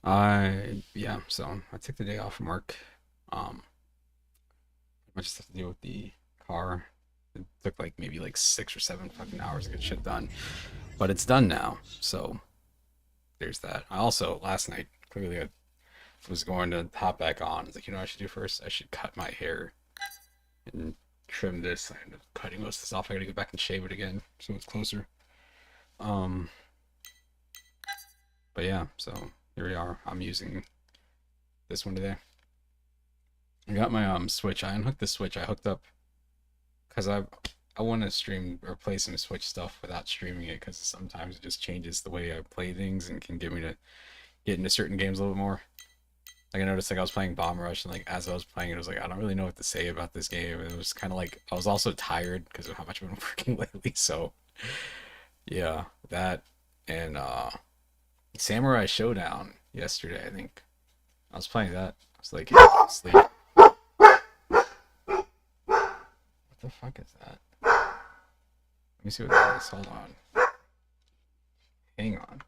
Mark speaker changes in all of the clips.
Speaker 1: Yeah, so I took the day off from work. Um, I just have to deal with the car. It took like maybe like 6 or 7 fucking hours to get shit done, but it's done now. So there's that. I also last night clearly I was going to hop back on. It's like, what I should do first? I should cut my hair and trim this. I ended up cutting most of this off. I gotta go back and shave it again so it's closer. Um, but yeah, so here we are. I'm using this one today. I got my Switch. I unhooked the Switch. I hooked up because I want to stream or play some Switch stuff without streaming it because sometimes it just changes the way I play things and can get me to get into certain games a little bit more. Like I noticed, like I was playing Bomb Rush, and like as I was playing it, I was like, I don't really know what to say about this game. And it was kind of like I was also tired because of how much I've been working lately. So yeah, that and Samurai Showdown yesterday. I think I was playing that. I was like, sleep. What the fuck is that? Let me see what that is. Hold on. Hang on.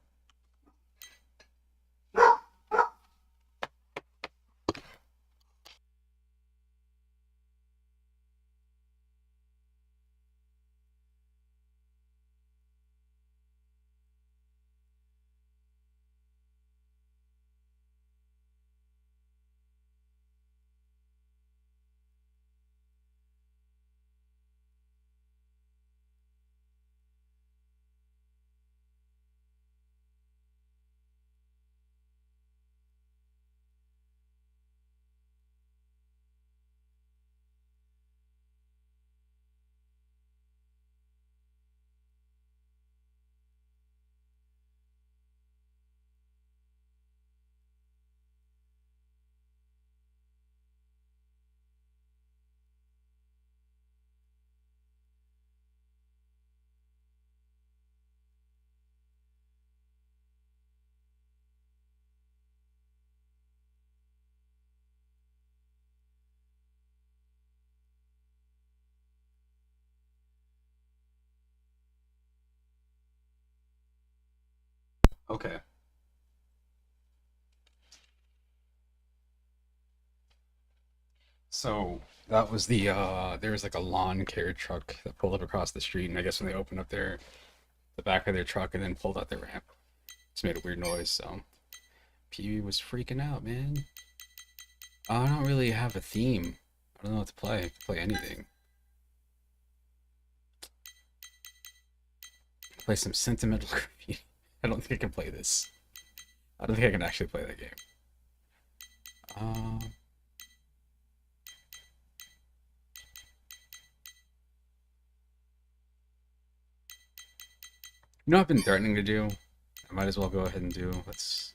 Speaker 1: Okay. So that was there was like a lawn care truck that pulled up across the street, and I guess when they opened up the back of their truck and then pulled out their ramp, just made a weird noise. So Pee-wee was freaking out, man. I don't really have a theme. I don't know what to play. I can play anything. Play some sentimental graffiti. I don't think I can play this. I don't think I can actually play that game. Um, you know what I've been threatening to do? I might as well go ahead and do. Let's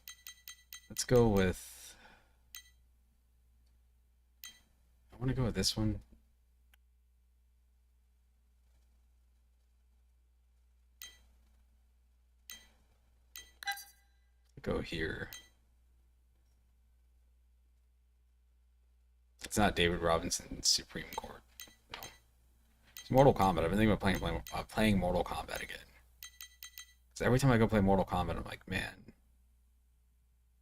Speaker 1: go with. I want to go with this one. Go here. It's not David Robinson's Supreme Court. No. It's Mortal Kombat. I've been thinking about playing Mortal Kombat again. Because every time I go play Mortal Kombat, I'm like, man,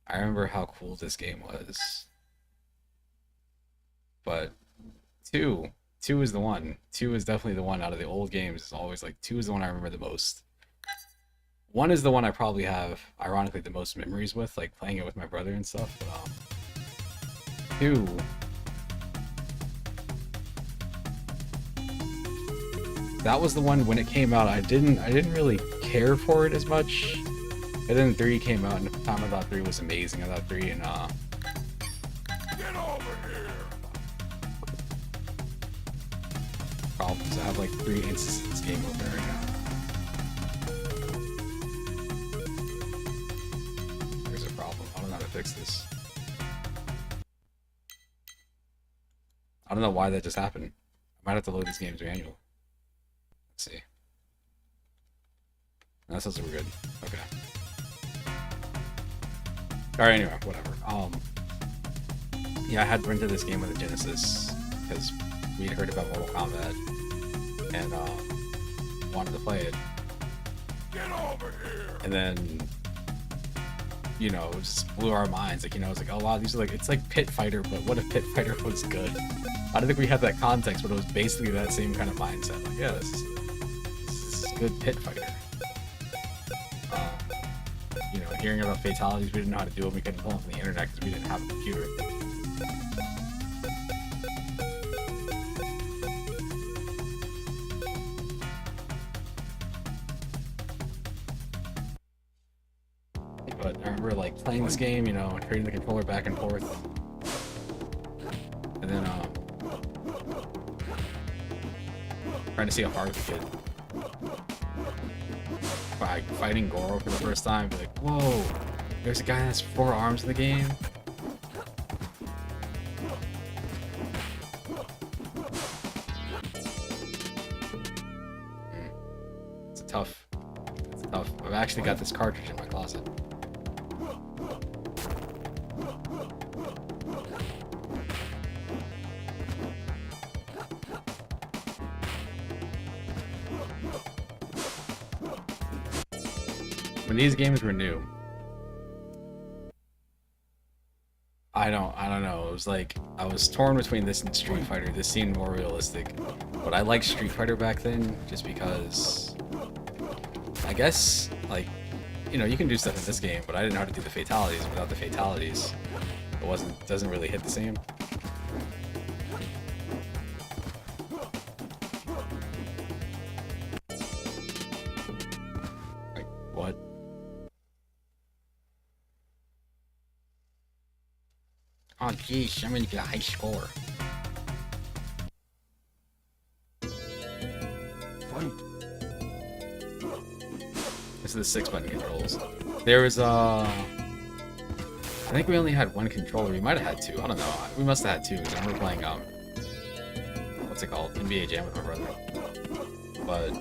Speaker 1: I remember how cool this game was. But two is the one. Two is definitely the one out of the old games. It's always like two is the one I remember the most. One is the one I probably have, ironically, the most memories with, like playing it with my brother and stuff. But two, that was the one when it came out. I didn't really care for it as much. And then three came out, and at the time I thought three was amazing. I thought three and
Speaker 2: Get over here!
Speaker 1: problems. I have like 3 instances game over right now. There's a problem. I don't know how to fix this. I don't know why that just happened. I might have to load these games manually. Let's see. No, that sounds like we're good. Okay. Alright, anyway, whatever. Yeah, I had rented this game with a Genesis because we had heard about Mortal Kombat and wanted to play it.
Speaker 2: Get over here!
Speaker 1: And then you know, just blew our minds. Like, you know, it's like, oh wow, these are like, it's like Pit Fighter, but what if Pit Fighter was good? I don't think we had that context, but it was basically that same kind of mindset. Like, yeah, this is a good Pit Fighter. You know, hearing about fatalities, we didn't know how to do them. We couldn't pull them from the internet because we didn't have a computer. But I remember like playing this game, you know, trading the controller back and forth, and then trying to see how hard we could. By fighting Goro for the first time, be like, whoa, there's a guy that has 4 arms in the game. It's tough. It's tough. I've actually got this cartridge in my closet. When these games were new, I don't know. It was like I was torn between this and Street Fighter. This seemed more realistic, but I liked Street Fighter back then just because I guess like, you know, you can do stuff in this game, but I didn't know how to do the fatalities. Without the fatalities, it doesn't really hit the same. Like what? Oh geez, I'm gonna get a high score.
Speaker 2: Fight.
Speaker 1: This is the 6-button controls. There was I think we only had 1 controller. We might have had 2. I don't know. We must have had 2. I remember playing what's it called? NBA Jam with my brother. But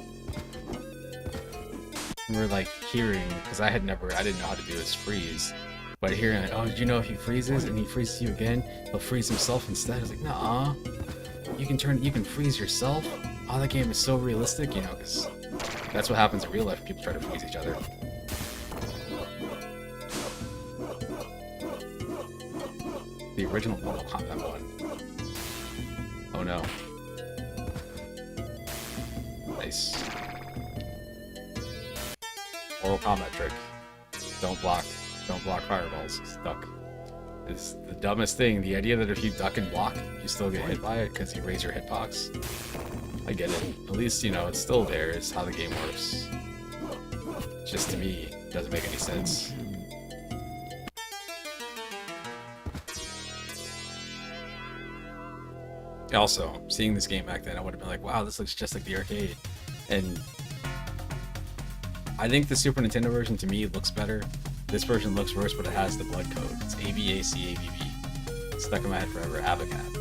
Speaker 1: we were like hearing, because I didn't know how to do his freeze. But hearing like, oh, did you know if he freezes and he freezes you again, he'll freeze himself instead? I was like, nah. You can freeze yourself? Oh, that game is so realistic, you know, because that's what happens in real life. People try to freeze each other. The original Mortal Kombat 1. Oh no. Nice. Mortal Kombat trick. Don't block fireballs. Stuck. It's the dumbest thing. The idea that if you duck and block, you still get hit by it because you raise your hitbox. I get it. At least, you know, it's still there. It's how the game works. Just to me, it doesn't make any sense. Also, seeing this game back then, I would have been like, wow, this looks just like the arcade. And I think the Super Nintendo version, to me, looks better. This version looks worse, but it has the blood code. It's ABACABB. It's stuck in my head forever. ABACAB.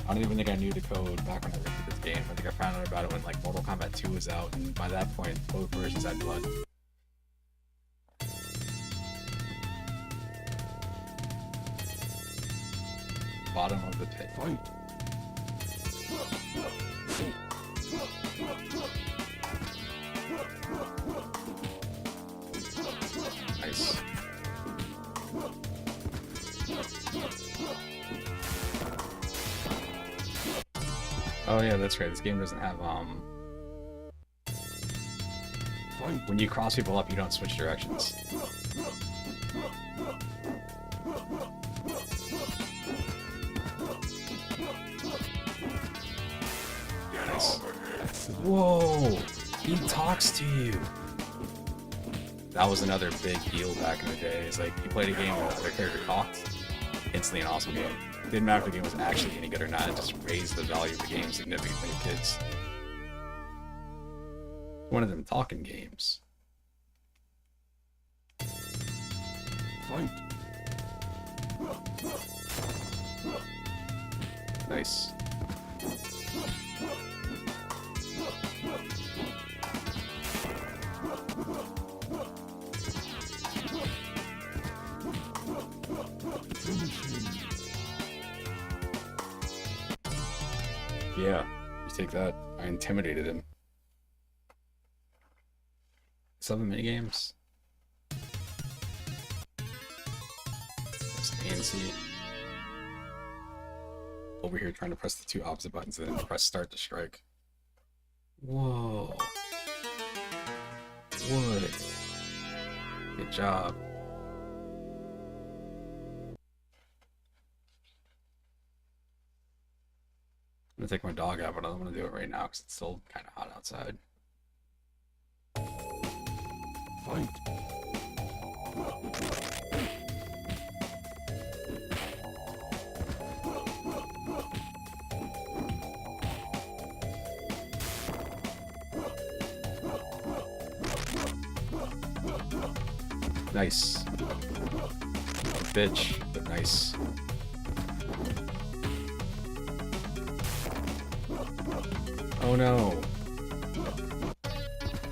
Speaker 1: I don't even think I knew the code back when I rented this game. I think I found out about it when like Mortal Kombat 2 was out, and by that point, both versions had blood. Bottom of the pit.
Speaker 2: Fight.
Speaker 1: Nice. Oh yeah, that's right. This game doesn't have
Speaker 2: Fight.
Speaker 1: when you cross people up, you don't switch directions.
Speaker 2: Get
Speaker 1: Nice.
Speaker 2: over here.
Speaker 1: Whoa! He talks to you. That was another big deal back in the day. It's like you played a game where their character talked. Instantly an awesome game. Didn't matter if the game was actually any good or not. It just raised the value of the game significantly to kids. One of them talking games.
Speaker 2: Fight.
Speaker 1: Nice. Yeah, you take that. I intimidated him. 7 minigames. Press A and C. Over here trying to press the 2 opposite buttons and then press start to strike. Whoa. Wood. Good job. I'm gonna take my dog out, but I'm gonna do it right now because it's still kind of hot outside.
Speaker 2: Fight.
Speaker 1: Nice. Bitch, but nice. Oh no.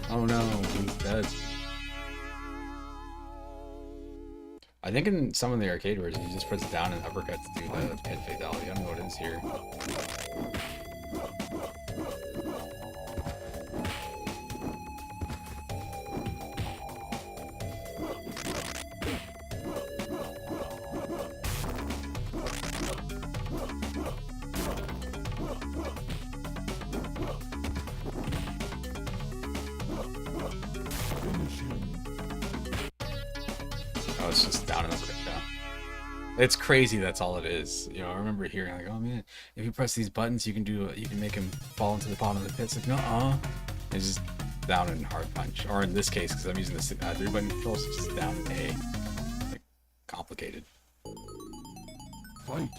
Speaker 1: Oh no, he's dead. I think in some of the arcade versions, you just press down and uppercut to do the pin fatality. I don't know what it is here.
Speaker 2: Finish him.
Speaker 1: Oh, it's just down and uppercut down. It's crazy. That's all it is. You know, I remember hearing like, "Oh man, if you press these buttons, you can make him fall into the bottom of the pit." It's like, no, it's just down and hard punch. Or in this case, because I'm using the 3-button controls, it's just down and A. Like, complicated.
Speaker 2: Fight.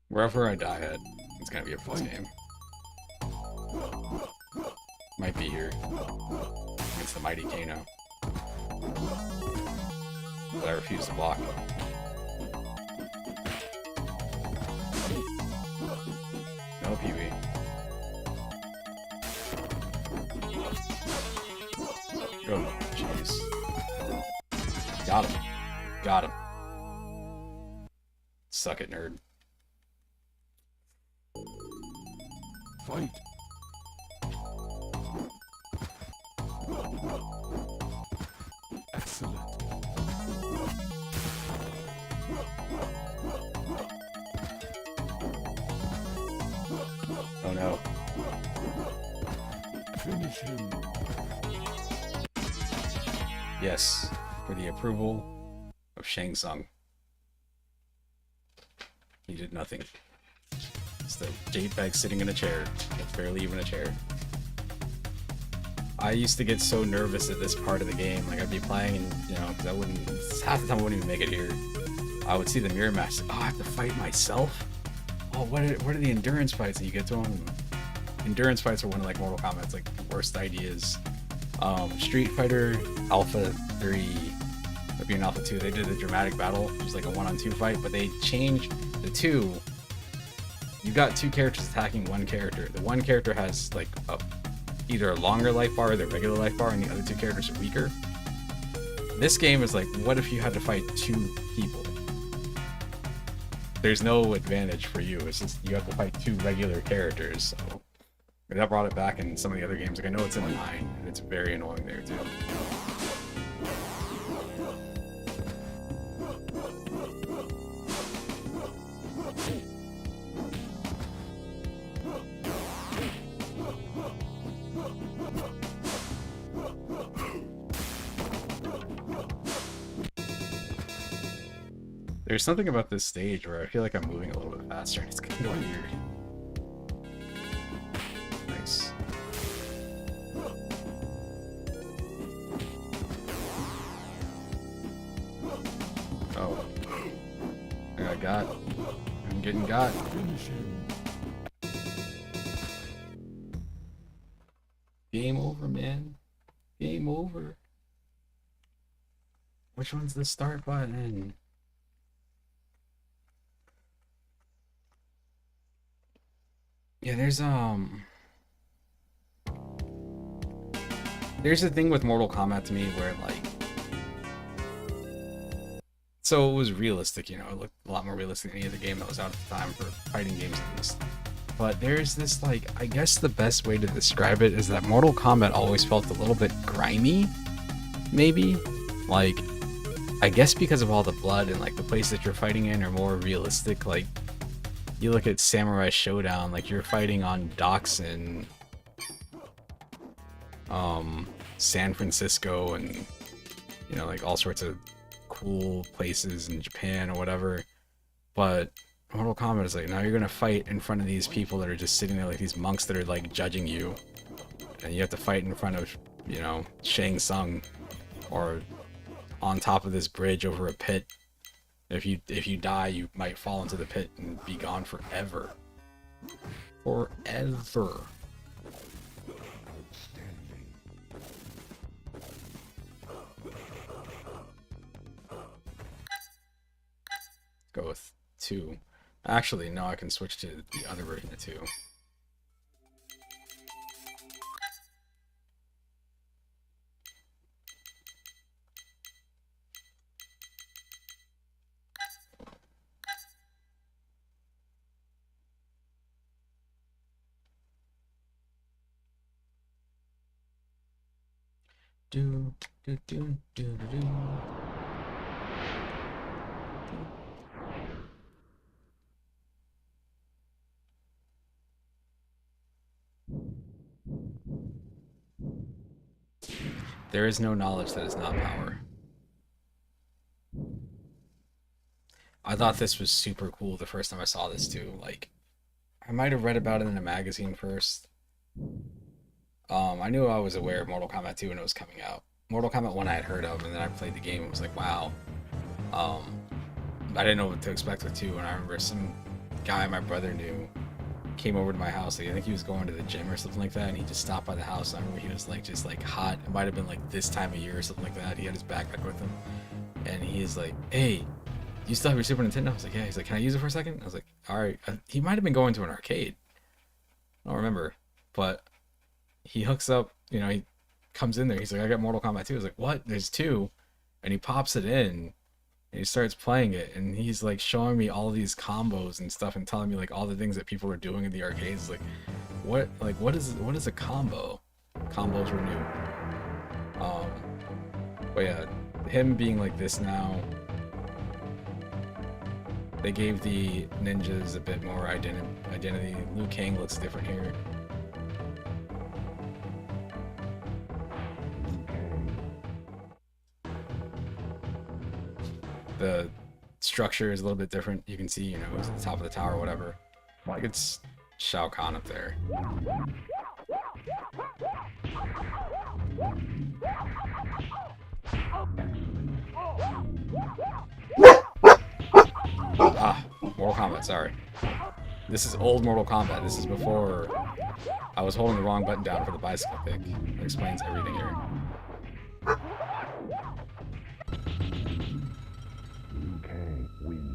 Speaker 1: Wherever I die at, it's gonna be a plus game. Might be here. It's the mighty Kano. But I refuse to block. No PB. Oh, jeez. Got him. Got him. Suck it, nerd.
Speaker 2: Fight. Excellent.
Speaker 1: Oh no.
Speaker 2: Finish him.
Speaker 1: Yes, for the approval of Shang Tsung. He did nothing. It's the JPEG sitting in a chair. It's barely even a chair. I used to get so nervous at this part of the game. Like, I'd be playing and, you know, because I wouldn't, half the time I wouldn't even make it here. I would see the mirror match. Oh, I have to fight myself? Oh, what are the endurance fights that you get to them? Endurance fights are one of, like, Mortal Kombat's, like, worst ideas. Street Fighter Alpha 3, maybe in Alpha 2, they did a dramatic battle, which was like a 1-on-2 fight, but they changed the 2. You've got 2 characters attacking 1 character. The 1 character has like either a longer life bar or their regular life bar, and the other 2 characters are weaker. This game is like, what if you had to fight 2 people? There's no advantage for you. It's just you have to fight 2 regular characters. So that brought it back in some of the other games. Like, I know it's in the 9, and it's very annoying there too. There's something about this stage where I feel like I'm moving a little bit faster and it's kind of weird. Nice. Oh. I got. I'm getting got.
Speaker 2: Finish him.
Speaker 1: Game over, man. Game over. Which one's the start button? Yeah, there's a thing with Mortal Kombat to me where like, so it was realistic, you know, it looked a lot more realistic than any other game that was out at the time for fighting games at least. But there's this like, I guess the best way to describe it is that Mortal Kombat always felt a little bit grimy, maybe? Like, I guess because of all the blood and like the place that you're fighting in are more realistic. Like, you look at Samurai Showdown, like you're fighting on docks in San Francisco and, you know, like all sorts of cool places in Japan or whatever. But Mortal Kombat is like, now you're gonna fight in front of these people that are just sitting there like these monks that are like judging you, and you have to fight in front of, you know, Shang Tsung, or on top of this bridge over a pit. If you die, you might fall into the pit and be gone forever. Forever. Go with 2. Actually, no, I can switch to the other version of 2. Do do do do do do. There is no knowledge that is not power. I thought this was super cool the first time I saw this too. Like, I might have read about it in a magazine first. I knew I was aware of Mortal Kombat 2 when it was coming out. Mortal Kombat 1 I had heard of, and then I played the game and was like, wow. I didn't know what to expect with 2, and I remember some guy my brother knew came over to my house. Like, I think he was going to the gym or something like that, and he just stopped by the house. I remember he was like just like hot. It might have been like this time of year or something like that. He had his backpack with him, and he's like, hey, you still have your Super Nintendo? I was like, yeah. He's like, can I use it for a second? I was like, all right. He might have been going to an arcade. I don't remember, but he hooks up, you know, he comes in there. He's like, I got Mortal Kombat 2. I was like, what? There's 2. And he pops it in and he starts playing it. And he's like showing me all these combos and stuff and telling me like all the things that people were doing in the arcades. Like, what is a combo? Combos were new. But yeah, him being like this now, they gave the ninjas a bit more identity. Liu Kang looks different here. The structure is a little bit different. You can see, you know, it's at the top of the tower or whatever. Like, it's Shao Kahn up there. Mortal Kombat, sorry. This is old Mortal Kombat. This is before I was holding the wrong button down for the bicycle kick. It explains everything here.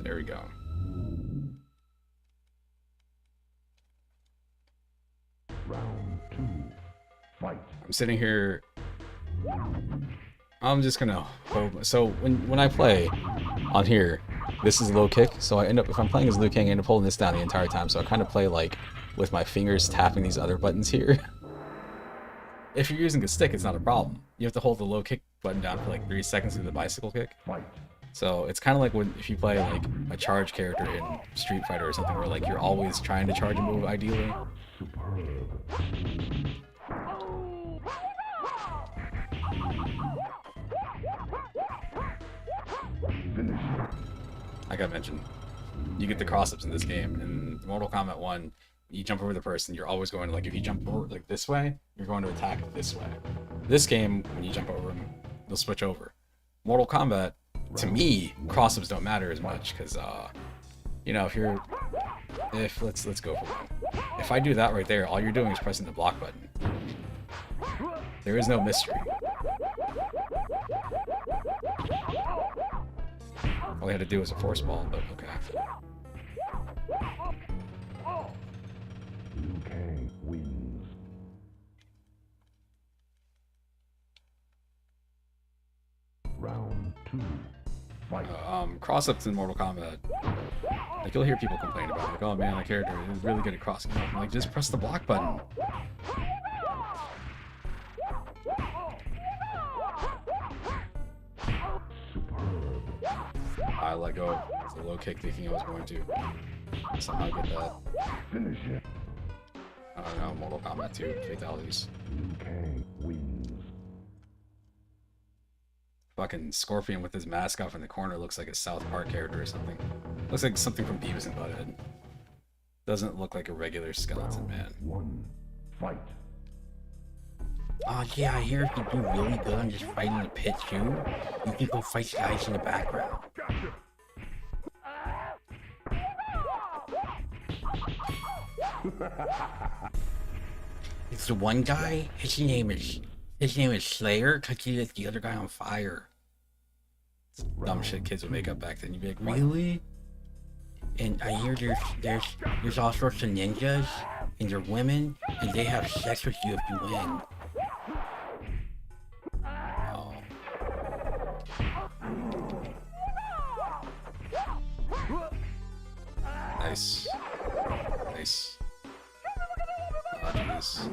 Speaker 1: There we go.
Speaker 2: Round 2. Fight.
Speaker 1: I'm sitting here. I'm just gonna hold. So when I play on here, this is low kick. So I end up, if I'm playing as Liu Kang, I end up holding this down the entire time. So I kind of play like with my fingers tapping these other buttons here. If you're using a stick, it's not a problem. You have to hold the low kick button down for like 3 seconds to do the bicycle kick.
Speaker 2: Fight.
Speaker 1: So it's kind of like when if you play like a charge character in Street Fighter or something, where like you're always trying to charge a move ideally.
Speaker 2: Superb. Finish.
Speaker 1: Like I mentioned, you get the cross-ups in this game. In Mortal Kombat 1, you jump over the person, you're always going to, like, if you jump over like this way, you're going to attack this way. This game, when you jump over them, they'll switch over. Mortal Kombat, to me, cross-ups don't matter as much, because, you know, let's go for one. If I do that right there, all you're doing is pressing the block button. There is no mystery. All he had to do was a force ball, but okay.
Speaker 2: Liu Kang wins. Round 2. Fight.
Speaker 1: Cross-ups in Mortal Kombat. Like, you'll hear people complain about it. Like, oh man, that character is really good at crossing up. I'm like, just press the block button.
Speaker 2: Superb.
Speaker 1: I let go. It's a low kick thinking I was going to. Somehow get that.
Speaker 2: Finish it.
Speaker 1: I don't know, Mortal Kombat 2 fatalities.
Speaker 2: Liu Kang wins.
Speaker 1: Fucking Scorpion with his mask off in the corner looks like a South Park character or something. Looks like something from Beavis and Butthead. Doesn't look like a regular skeleton man.
Speaker 2: 1. Fight.
Speaker 3: Oh yeah, I hear if you do really good on just fighting the pit too, you can go fight the guys in the background. It's the one guy, his name is Slayer, cause he lit the other guy on fire.
Speaker 1: Dumb shit kids would make up back then. You'd be like,
Speaker 3: Really? And I hear there's all sorts of ninjas, and they're women, and they have sex with you if you win.
Speaker 1: oh. Nice. Nice. Oh, jeez.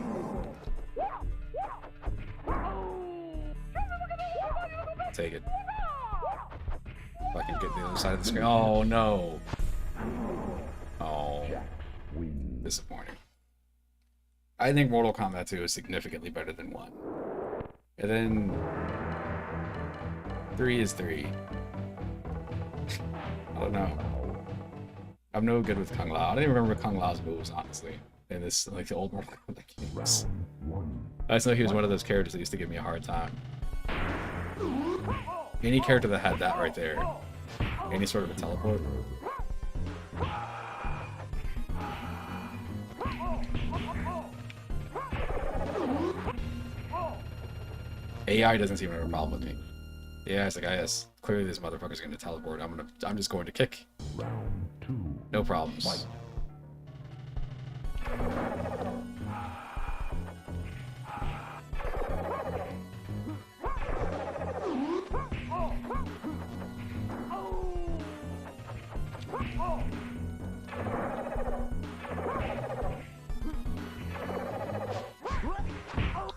Speaker 1: Take it. Fucking get the other side of the screen. Oh no. Oh,
Speaker 2: Wins.
Speaker 1: disappointing. I think Mortal Kombat 2 is significantly better than 1. And then 3 is 3. I don't know. I'm no good with Kung Lao. I don't even remember Kung Lao's moves, honestly. In this, like the old Mortal Kombat games.
Speaker 2: Round 1.
Speaker 1: I just know he was one of those characters that used to give me a hard time. Any character that had that right there, any sort of a teleport. AI doesn't seem to have a problem with me. Yeah, it's like, yes, clearly this motherfucker's gonna teleport. I'm just going to kick.
Speaker 2: Round 2.
Speaker 1: No problems.
Speaker 2: Fight.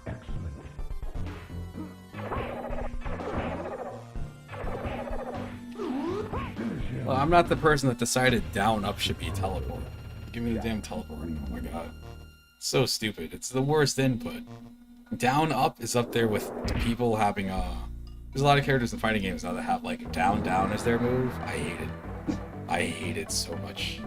Speaker 2: Excellent. Finish him.
Speaker 1: Well, I'm not the person that decided down up should be teleport. Give me the damn teleport. Oh my god. So stupid. It's the worst input. Down up is up there with people having there's a lot of characters in fighting games now that have like down down as their move. I hate it. I hate it so much.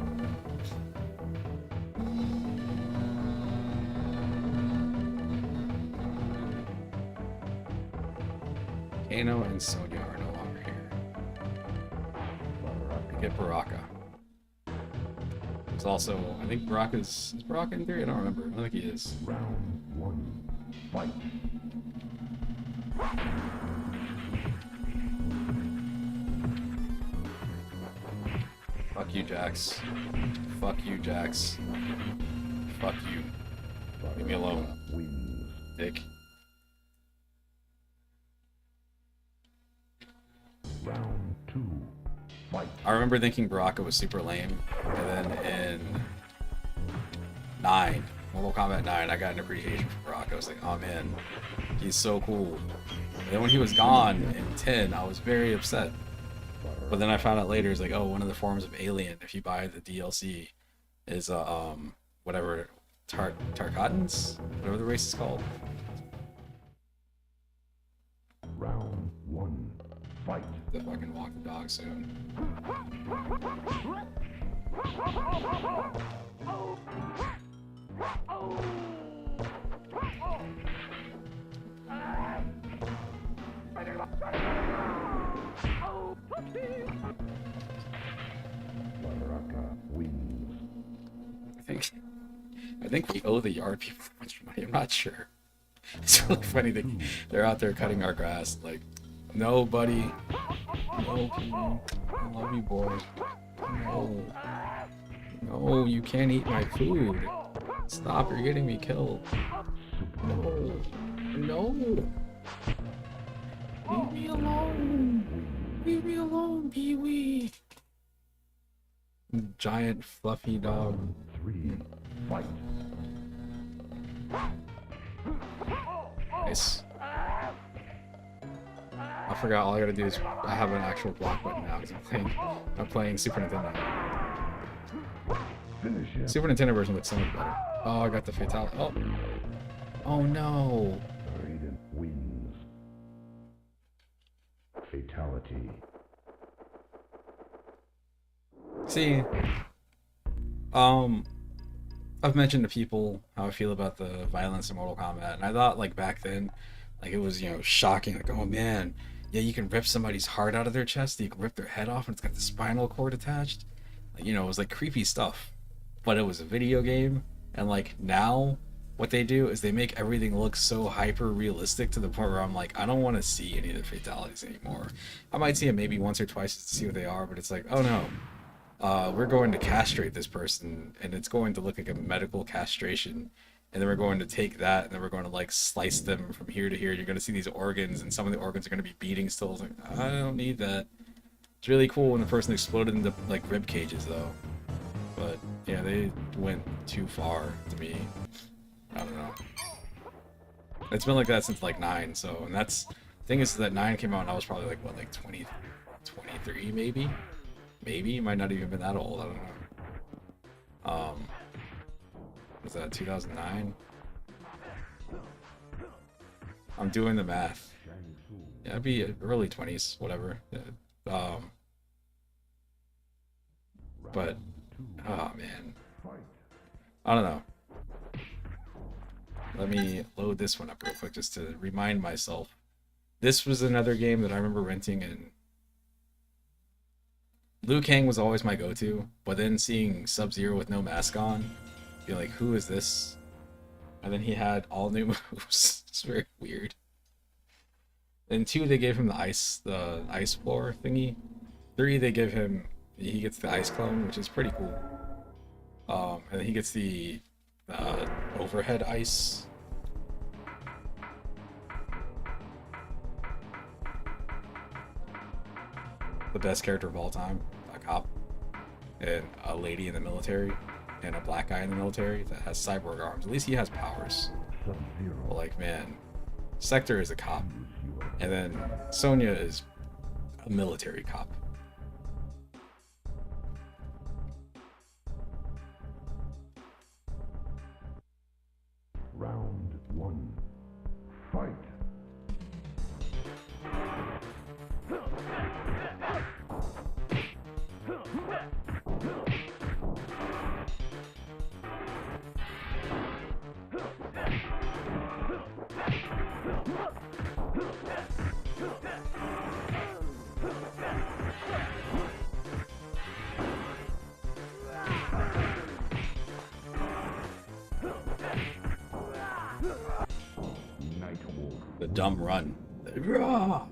Speaker 1: Kano and Sonya are no longer here. We get Baraka. There's also, I think is Baraka in theory? I don't remember. I don't think he is.
Speaker 2: Round 1. Fight.
Speaker 1: Fuck you, Jax. Fuck you, Jax. Fuck you. Leave me alone,
Speaker 2: Wins.
Speaker 1: dick.
Speaker 2: Round 2. Fight.
Speaker 1: I remember thinking Baraka was super lame, and then in 9, Mortal Kombat 9, I got an appreciation for Baraka. I was like, oh man, he's so cool. And then when he was gone in 10, I was very upset. But then I found out later, it's like, oh, one of the forms of Alien, if you buy the DLC, is whatever Tarkatans, whatever the race is called.
Speaker 2: Round 1. Fight.
Speaker 1: The fucking walk the dog soon.
Speaker 2: Baraka wins.
Speaker 1: I think we owe the yard people a bunch of money. I'm not sure. It's really funny that they're out there cutting our grass. Like, no, buddy. No, love you, boy. No. No, you can't eat my food. Stop, you're getting me killed. No. No. Leave me alone. Leave me alone, Pee-wee. Giant fluffy dog.
Speaker 2: Round 3. Fight.
Speaker 1: Nice. I forgot all I gotta do is I have an actual block button now because I'm playing Super Nintendo.
Speaker 2: Finish him.
Speaker 1: Super Nintendo version looks so much better. Oh, I got the fatality. Oh. Oh no.
Speaker 2: Raiden wins. Fatality.
Speaker 1: See, I've mentioned to people how I feel about the violence in Mortal Kombat, and I thought like back then, like it was, you know, shocking. Like, oh man, yeah, you can rip somebody's heart out of their chest, you can rip their head off, and it's got the spinal cord attached. Like, you know, it was like creepy stuff, but it was a video game, and like now, what they do is they make everything look so hyper realistic to the point where I'm like, I don't want to see any of the fatalities anymore. I might see them maybe once or twice to see what they are, but it's like, oh no. We're going to castrate this person, and it's going to look like a medical castration, and then we're going to take that, and then we're going to like slice them from here to here. You're going to see these organs, and some of the organs are going to be beating still. It's like, I don't need that. It's really cool when the person exploded into like rib cages, though. But yeah, they went too far to me. I don't know. It's been like that since like 9. So, and that's the thing is that 9 came out, and I was probably like what, like 20, 23 maybe. Maybe, might not even been that old, I don't know. Was that 2009? I'm doing the math. Yeah, it'd be early 20s, whatever. But, oh man. I don't know. Let me load this one up real quick just to remind myself. This was another game that I remember renting, and Liu Kang was always my go-to, but then seeing Sub-Zero with no mask on, be like, who is this? And then he had all new moves. It's very weird. In 2, they gave him the ice floor thingy. 3, they give him, he gets the ice clone, which is pretty cool. And then he gets the overhead ice. The best character of all time, a cop, and a lady in the military, and a black guy in the military that has cyborg arms. At least he has powers. But like, man, Sector is a cop, and then Sonya is a military cop.
Speaker 2: Round 1. Fight.
Speaker 1: The dumb run. I remember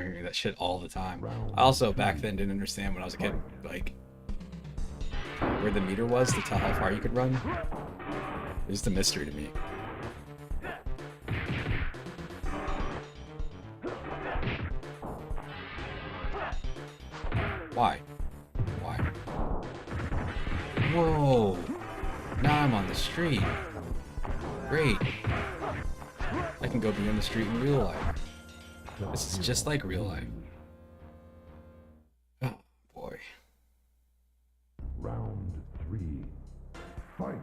Speaker 1: hearing that shit all the time. I also back then didn't understand when I was a kid, like, where the meter was to tell how far you could run. It was just a mystery to me. Why? Why? Whoa! Now I'm on the street. Great. I can go beyond the street in real life. This is just like real life. Oh boy.
Speaker 2: Round 3. Fight.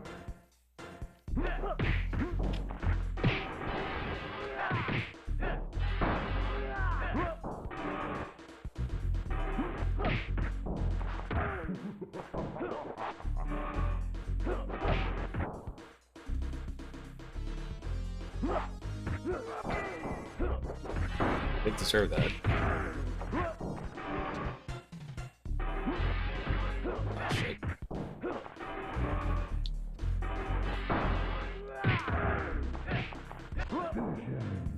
Speaker 1: They deserve that. Oh, shit.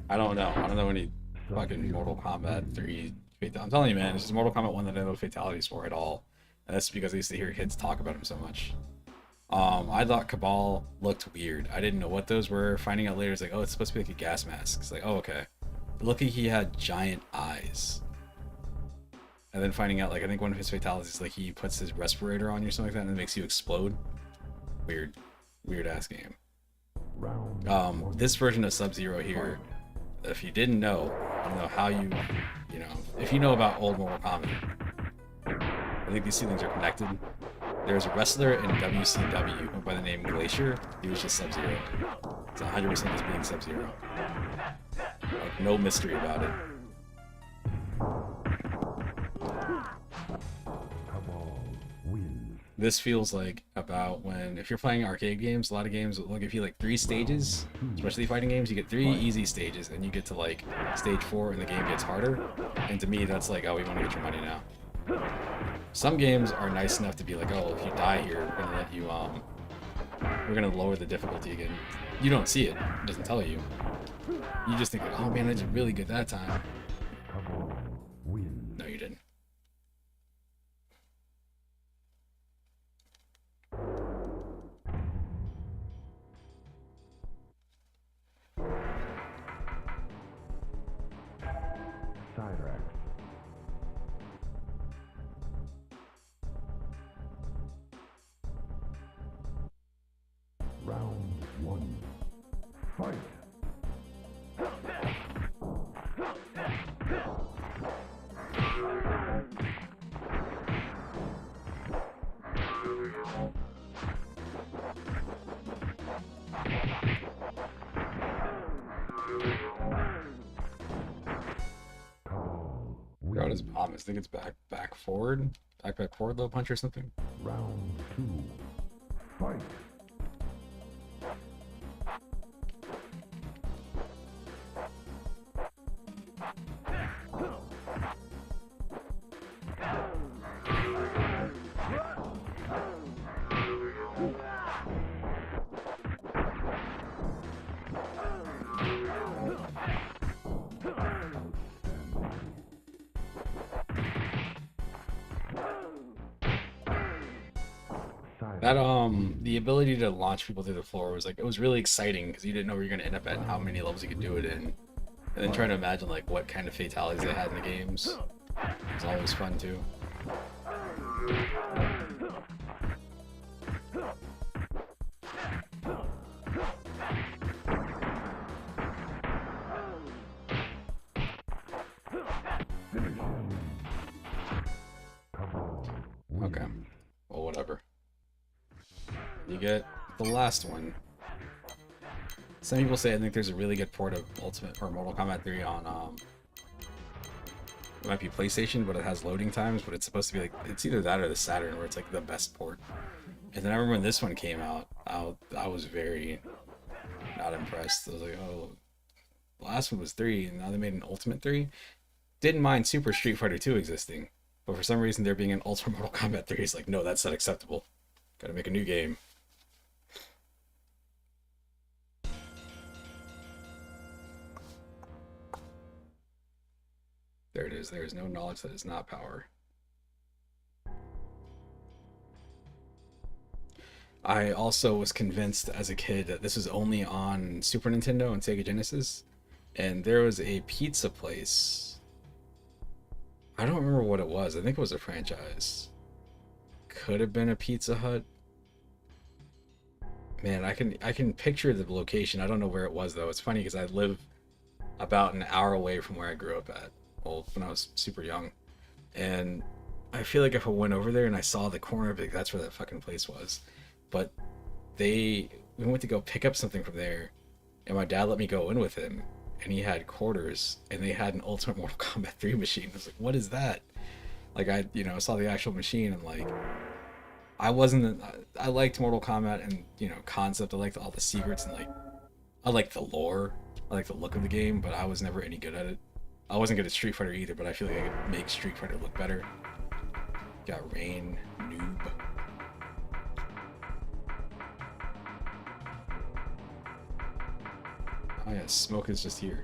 Speaker 1: I don't know. I don't know any fucking Mortal Kombat 3 I'm telling you, man, it's just Mortal Kombat 1 that I know fatalities for at all. And that's because I used to hear kids talk about him so much. I thought Cabal looked weird. I didn't know what those were. Finding out later, it's like, oh, it's supposed to be like a gas mask. It's like, oh, okay. But lucky he had giant eyes. And then finding out, like, I think one of his fatalities is like he puts his respirator on you or something like that, and it makes you explode. Weird ass game. This version of Sub-Zero here, if you didn't know, I don't know how you know, if you know about old Mortal Kombat, I think these two things are connected. There's a wrestler in WCW by the name Glacier. He was just Sub-Zero. It's 100% just being Sub-Zero. Like, no mystery about it. This feels like about when, if you're playing arcade games, a lot of games will give you like 3 stages, especially fighting games. You get 3 easy stages, and you get to like stage 4 and the game gets harder. And to me, that's like, oh, we want to get your money now. Some games are nice enough to be like, oh, if you die here, we're gonna let you, we're gonna lower the difficulty again. You don't see it, it doesn't tell you. You just think, oh man, I did really good that time. No, you didn't.
Speaker 2: Cyrax. Round 1. Fight!
Speaker 1: Forgot what his bomb is. I think it's back forward, back forward low punch or something.
Speaker 2: Round 2. Fight!
Speaker 1: That the ability to launch people through the floor was like, it was really exciting because you didn't know where you're gonna end up at and how many levels you could do it in. And then trying to imagine like what kind of fatalities they had in the games was always fun too. Okay, well, whatever. You get the last one. Some people say I think there's a really good port of Ultimate or Mortal Kombat 3 on it might be PlayStation, but it has loading times, but it's supposed to be like, it's either that or the Saturn where it's like the best port. And then I remember when this one came out, I was very not impressed. I was like, oh, the last one was 3 and now they made an Ultimate 3. Didn't mind Super Street Fighter 2 existing, but for some reason there being an Ultimate Mortal Kombat 3 is like, no, that's not acceptable. Gotta make a new game. There it is. There is no knowledge that is not power. I also was convinced as a kid that this was only on Super Nintendo and Sega Genesis. And there was a pizza place. I don't remember what it was. I think it was a franchise. Could have been a Pizza Hut. Man, I can picture the location. I don't know where it was though. It's funny because I live about an hour away from where I grew up at. Well, when I was super young. And I feel like if I went over there and I saw the corner, like, that's where that fucking place was. But we went to go pick up something from there, and my dad let me go in with him, and he had quarters, and they had an Ultimate Mortal Kombat 3 machine. I was like, what is that? Like, I saw the actual machine, and like, I liked Mortal Kombat and, concept. I liked all the secrets, and like, I liked the lore. I liked the look of the game, but I was never any good at it. I wasn't good at Street Fighter either, but I feel like I could make Street Fighter look better. Got Rain, noob. Oh yeah, Smoke is just here.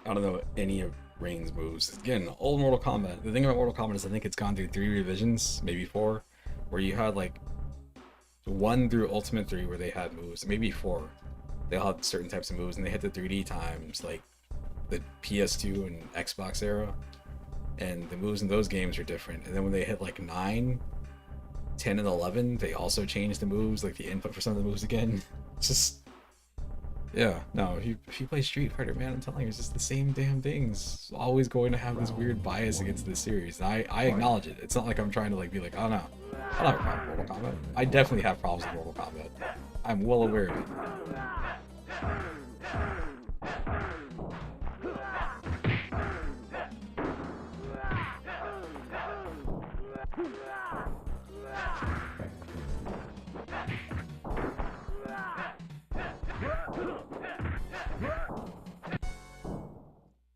Speaker 1: I don't know any of Rain's moves. Again, old Mortal Kombat. The thing about Mortal Kombat is I think it's gone through 3 revisions, maybe 4, where you had like 1 through Ultimate 3 where they had moves, maybe 4. They all had certain types of moves, and they hit the 3D times like the PS2 and Xbox era, and the moves in those games are different. And then when they hit like 9, 10, and 11, they also changed the moves, like the input for some of the moves again. It's just, yeah, no. If you play Street Fighter, man, I'm telling you, it's just the same damn things. It's always going to have this weird bias against this series. And I acknowledge it. It's not like I'm trying to like be like, oh no, I don't have a problem with Mortal Kombat. I definitely have problems with Mortal Kombat. I'm well aware of it.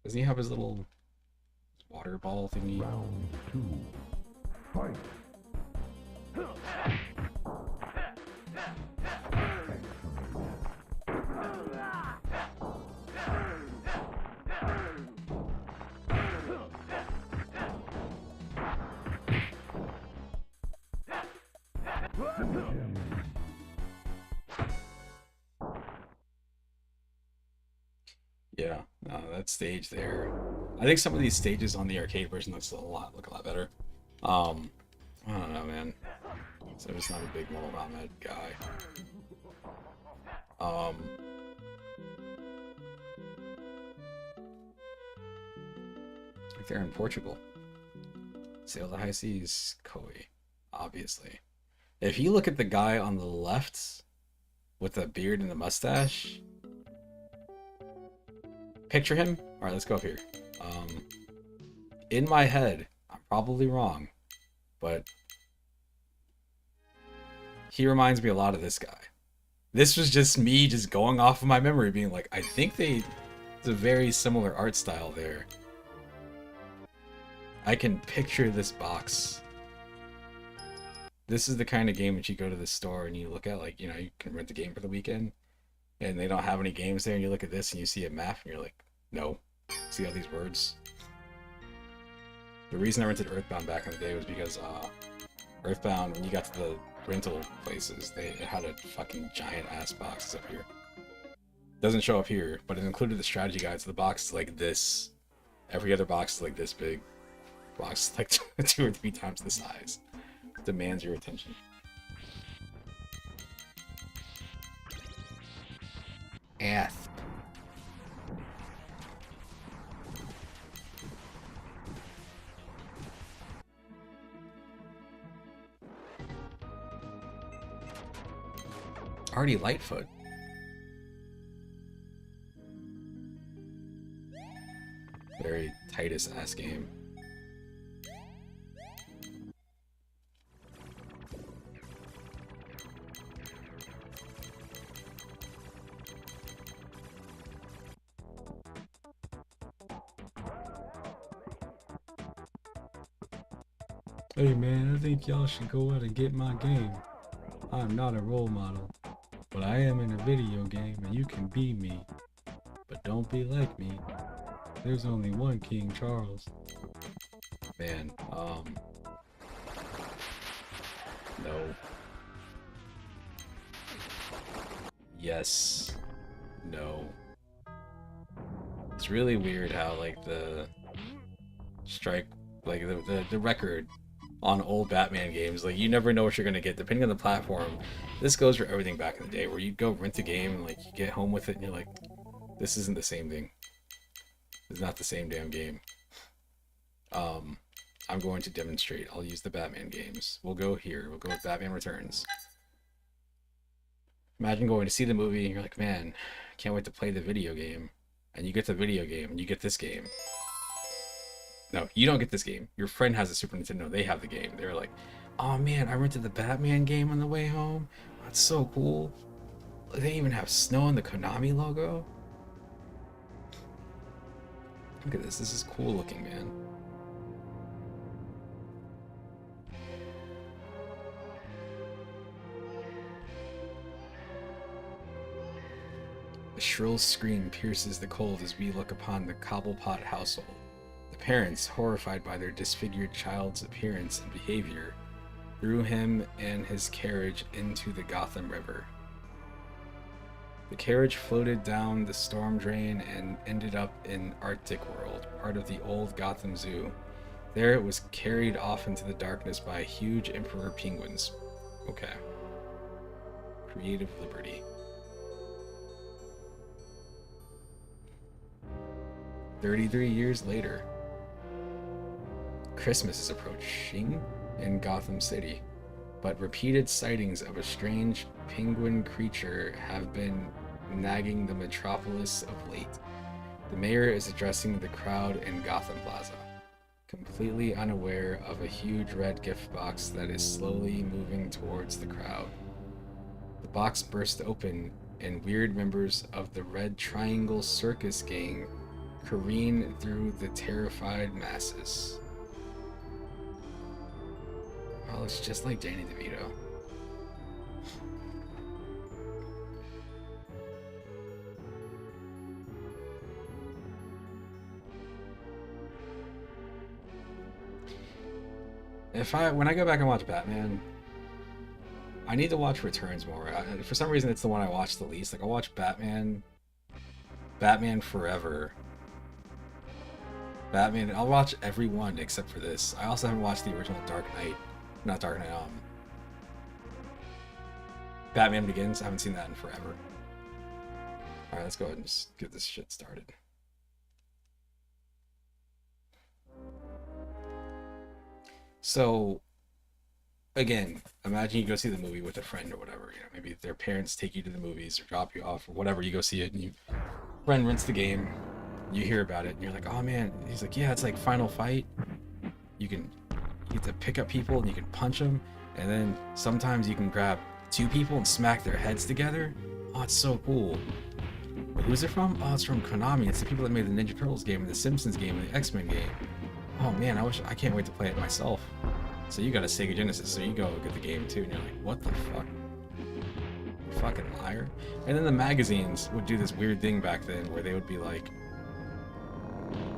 Speaker 1: Doesn't he have his little water ball thingy?
Speaker 2: Round 2. Fight.
Speaker 1: Yeah, no, that stage there. I think some of these stages on the arcade version look a lot better. I don't know, man. So I'm just not a big Mortal Kombat guy. Like they're in Portugal. Sail the high seas, Koi, obviously. If you look at the guy on the left with the beard and the mustache, picture him. All right, let's go up here. In my head, I'm probably wrong, but he reminds me a lot of this guy. This was just me just going off of my memory, being like, I think it's a very similar art style there. I can picture this box. This is the kind of game that you go to the store and you look at, like, you know, you can rent the game for the weekend, and they don't have any games there, and you look at this and you see a map and you're like, no. See all these words? The reason I rented Earthbound back in the day was because Earthbound, when you got to the rental places, it had a fucking giant ass box up here. Doesn't show up here, but it included the strategy guides. The box is like this. Every other box is like this big. Box is like 2 or 3 times the size. Demands your attention. Asp. Artie Lightfoot. Very Titus ass game. Hey man, I think y'all should go out and get my game. I'm not a role model, but I am in a video game and you can be me. But don't be like me. There's only one King Charles. Man, no. Yes. No. It's really weird how, like, the strike, like, the record on old Batman games, like, you never know what you're gonna get depending on the platform. This goes for everything back in the day, where you go rent a game and, like, you get home with it and you're like, this isn't the same thing. It's not the same damn game. I'm going to demonstrate. I'll use the Batman games. We'll go here. We'll go with Batman Returns. Imagine going to see the movie and you're like, man, can't wait to play the video game. And you get the video game and you get this game. No, you don't get this game. Your friend has a Super Nintendo. They have the game. They're like, oh man, I rented the Batman game on the way home. That's so cool. They even have snow in the Konami logo. Look at this. This is cool looking, man. The shrill scream pierces the cold as we look upon the Cobblepot household. The parents, horrified by their disfigured child's appearance and behavior, threw him and his carriage into the Gotham River. The carriage floated down the storm drain and ended up in Arctic World, part of the old Gotham Zoo. There it was carried off into the darkness by huge emperor penguins. Okay. Creative liberty. 33 years later. Christmas is approaching in Gotham City, but repeated sightings of a strange penguin creature have been nagging the metropolis of late. The mayor is addressing the crowd in Gotham Plaza, completely unaware of a huge red gift box that is slowly moving towards the crowd. The box bursts open, and weird members of the Red Triangle Circus gang careen through the terrified masses. Oh, it's just like Danny DeVito. When I go back and watch Batman, I need to watch Returns more. For some reason, it's the one I watch the least. Like, I watch Batman Forever. I'll watch every one except for this. I also haven't watched the original Dark Knight. Not Dark Knight, Batman Begins. I haven't seen that in forever. Alright, let's go ahead and just get this shit started. So, again, imagine you go see the movie with a friend or whatever. You know, maybe their parents take you to the movies or drop you off or whatever. You go see it, and your friend rents the game. You hear about it, and you're like, "Oh man!" He's like, "Yeah, it's like Final Fight. You get to pick up people, and you can punch them, and then sometimes you can grab two people and smack their heads together. Oh, it's so cool." But who's it from? Oh, it's from Konami. It's the people that made the Ninja Turtles game, and the Simpsons game, and the X-Men game. Oh man, I can't wait to play it myself. So you got a Sega Genesis, so you go get the game too, and you're like, what the fuck? You fucking liar. And then the magazines would do this weird thing back then where they would be like,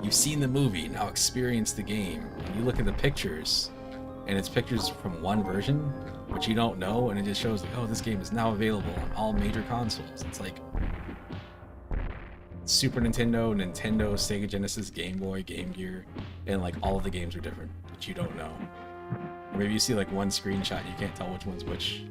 Speaker 1: you've seen the movie, now experience the game. And you look at the pictures, and it's pictures from one version, which you don't know, and it just shows like, oh, this game is now available on all major consoles. It's like Super Nintendo, Sega Genesis, Game Boy, Game Gear, and like all of the games are different, but you don't know. Or maybe you see like one screenshot and you can't tell which one's which.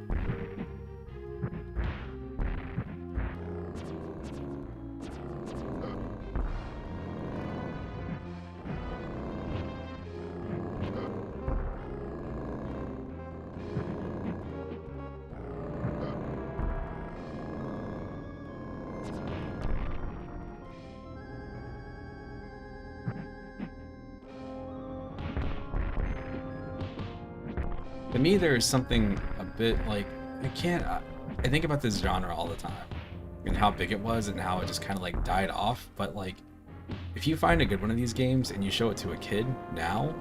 Speaker 1: To me, there's something a bit like, I think about this genre all the time and how big it was and how it just kind of like died off. But like, if you find a good one of these games and you show it to a kid now,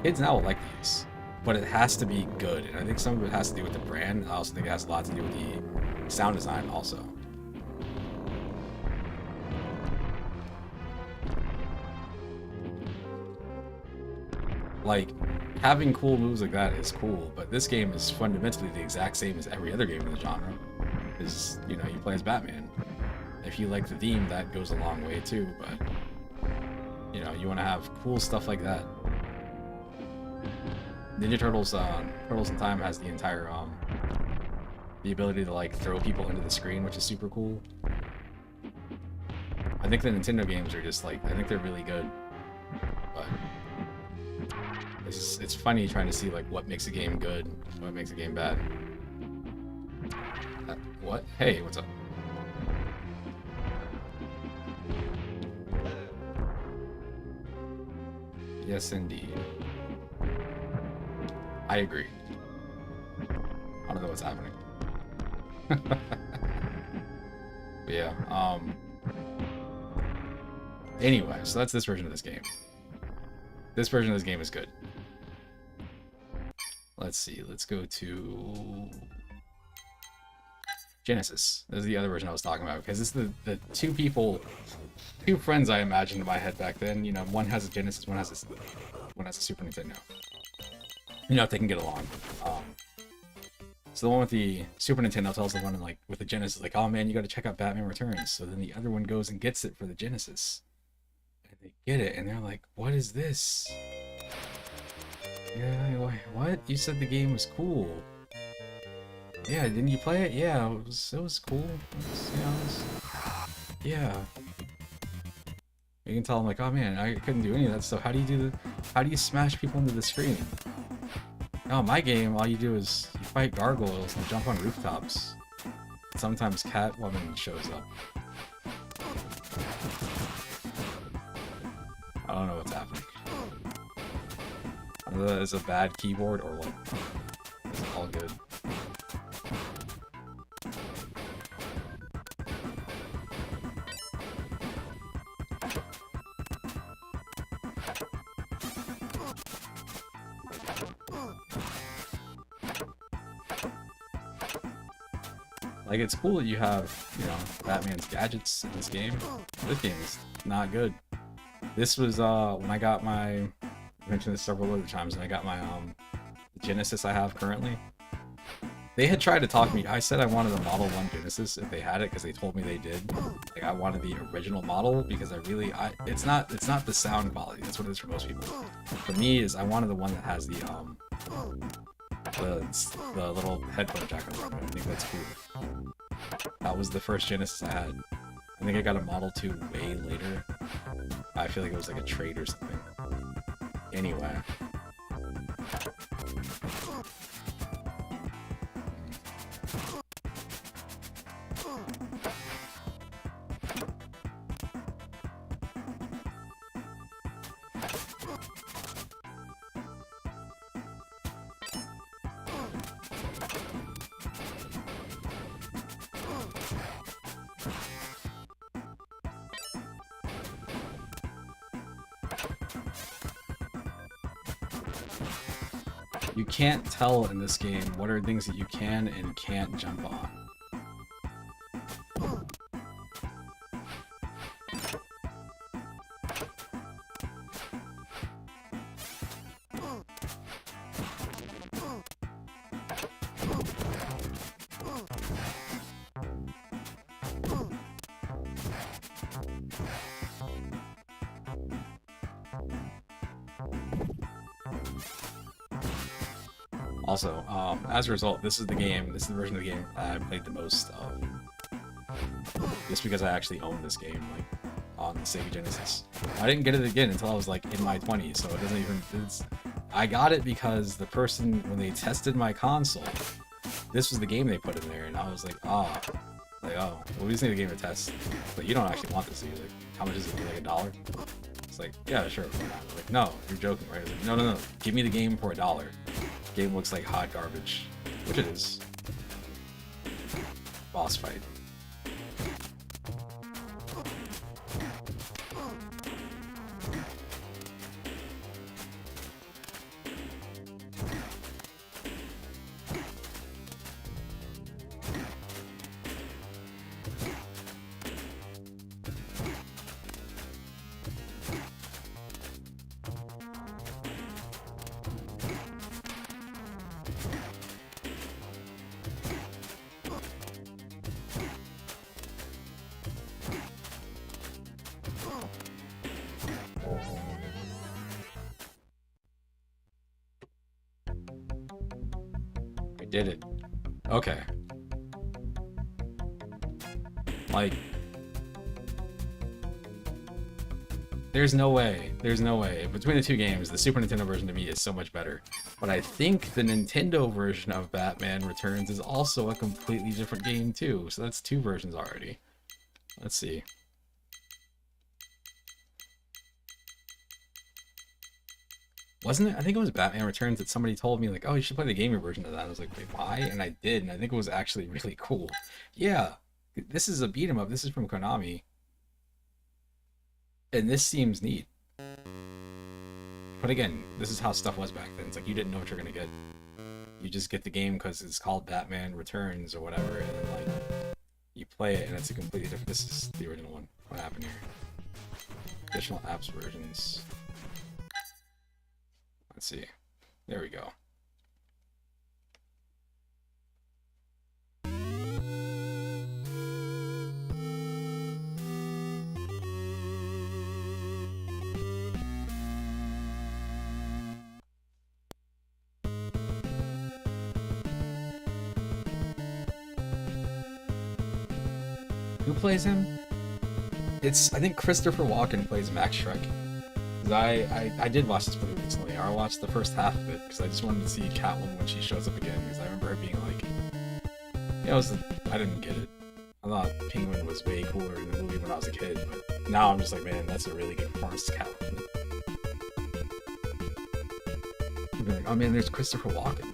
Speaker 1: kids now will like these, but it has to be good. And I think some of it has to do with the brand. I also think it has a lot to do with the sound design also. Like, having cool moves like that is cool, but this game is fundamentally the exact same as every other game in the genre. Is, you know, you play as Batman. If you like the theme, that goes a long way too, but you know, you want to have cool stuff like that. Ninja Turtles, Turtles in Time has the entire, the ability to like throw people into the screen, which is super cool. I think the Nintendo games are just like, I think they're really good, but it's funny trying to see like what makes a game good, what makes a game bad. What? Hey, what's up? Yes, indeed. I agree. I don't know what's happening. But yeah, anyway, so that's this version of this game. This version of this game is good. Let's see, let's go to... Genesis. This is the other version I was talking about, because this is the two friends I imagined in my head back then. You know, one has a Genesis, one has a Super Nintendo. You know, if they can get along. So the one with the Super Nintendo tells the one in, like, with the Genesis, like, oh man, you got to check out Batman Returns. So then the other one goes and gets it for the Genesis, and they get it, and they're like, what is this? Yeah, what? You said the game was cool. Yeah, didn't you play it? Yeah, it was cool. Yeah. You can tell them, like, oh man, I couldn't do any of that stuff. How do you smash people into the screen? Oh, my game, all you do is you fight gargoyles and jump on rooftops. Sometimes Catwoman shows up. I don't know what's happening. Is a bad keyboard or what? It's all good. Like, it's cool that you have, you know, Batman's gadgets in this game. This game is not good. This was, when I got my, I mentioned this several other times, when I got my, Genesis I have currently. They had tried to talk me. I said I wanted a Model 1 Genesis if they had it, because they told me they did. Like, I wanted the original model, because it's not the sound quality. That's what it is for most people. For me, is I wanted the one that has the little headphone jack on the front. I think that's cool. That was the first Genesis I had. I think I got a Model 2 way later. I feel like it was like a trade or something. Anyway. You can't tell in this game what are things that you can and can't jump on. Also, as a result, this is the version of the game I played the most of. Just because I actually owned this game, like, on the Sega Genesis. I didn't get it again until I was, like, in my 20s, so it doesn't even... I got it because the person, when they tested my console, this was the game they put in there, and I was like, well, we just need a game to test. But you don't actually want this, do you? Like, how much is it? Like $1? It's like, yeah, sure. Like, no, you're joking, right? Like, no. Give me the game for $1. Game looks like hot garbage, which it is. Boss fight. Did it. Okay. Like, there's no way. Between the two games, the Super Nintendo version to me is so much better. But I think the Nintendo version of Batman Returns is also a completely different game too. So that's two versions already. Let's see. Wasn't it? I think it was Batman Returns that somebody told me, like, oh, you should play the gaming version of that. I was like, wait, why? And I did, and I think it was actually really cool. Yeah, this is a beat 'em up. This is from Konami. And this seems neat. But again, this is how stuff was back then. It's like you didn't know what you're gonna get. you just get the game because it's called Batman Returns or whatever, and then like you play it and it's a completely different. This is the original one. What happened here? Additional apps versions. Let's see. There we go. Who plays him? It's, I think Christopher Walken plays Max Shrek. 'Cause I did watch this movie recently. I watched the first half of it because I just wanted to see Catwoman when she shows up again. Because I remember her being like, yeah, I didn't get it. I thought Penguin was way cooler in the movie when I was a kid, but now I'm just like, man, that's a really good performance as Catwoman. I'd be like, oh man, there's Christopher Walken.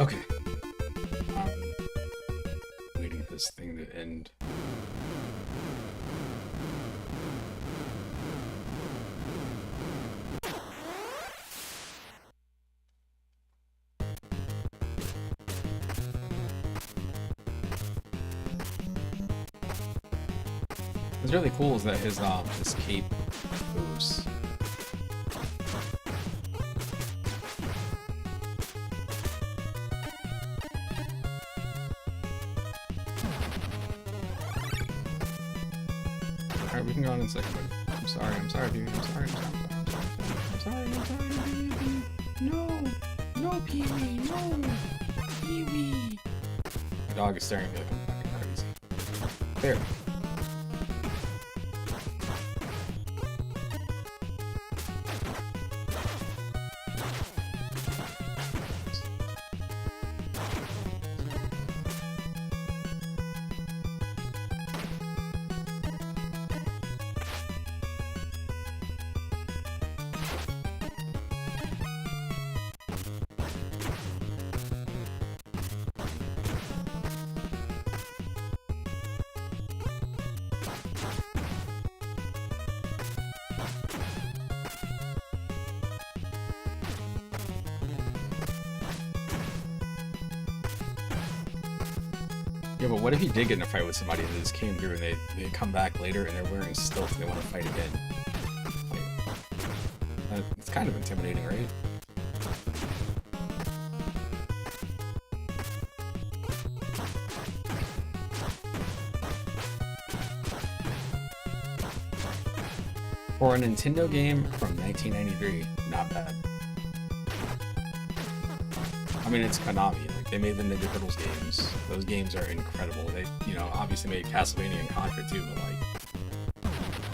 Speaker 1: Okay. Waiting for this thing to end. What's really cool is that his cape moves. Alright, we can go on in a second, but I'm sorry, dude. I'm sorry, dude. No, Pee-wee, no! Pee-wee! My dog is staring at me like I'm fucking crazy. There. Yeah, but what if he did get in a fight with somebody and they just came through and they come back later and they're wearing stilts and they want to fight again? Like, it's kind of intimidating, right? For a Nintendo game from 1993, not bad. I mean, it's Konami. Like, they made the Ninja Turtles games. Those games are incredible. They, you know, obviously made Castlevania and Contra too, but like,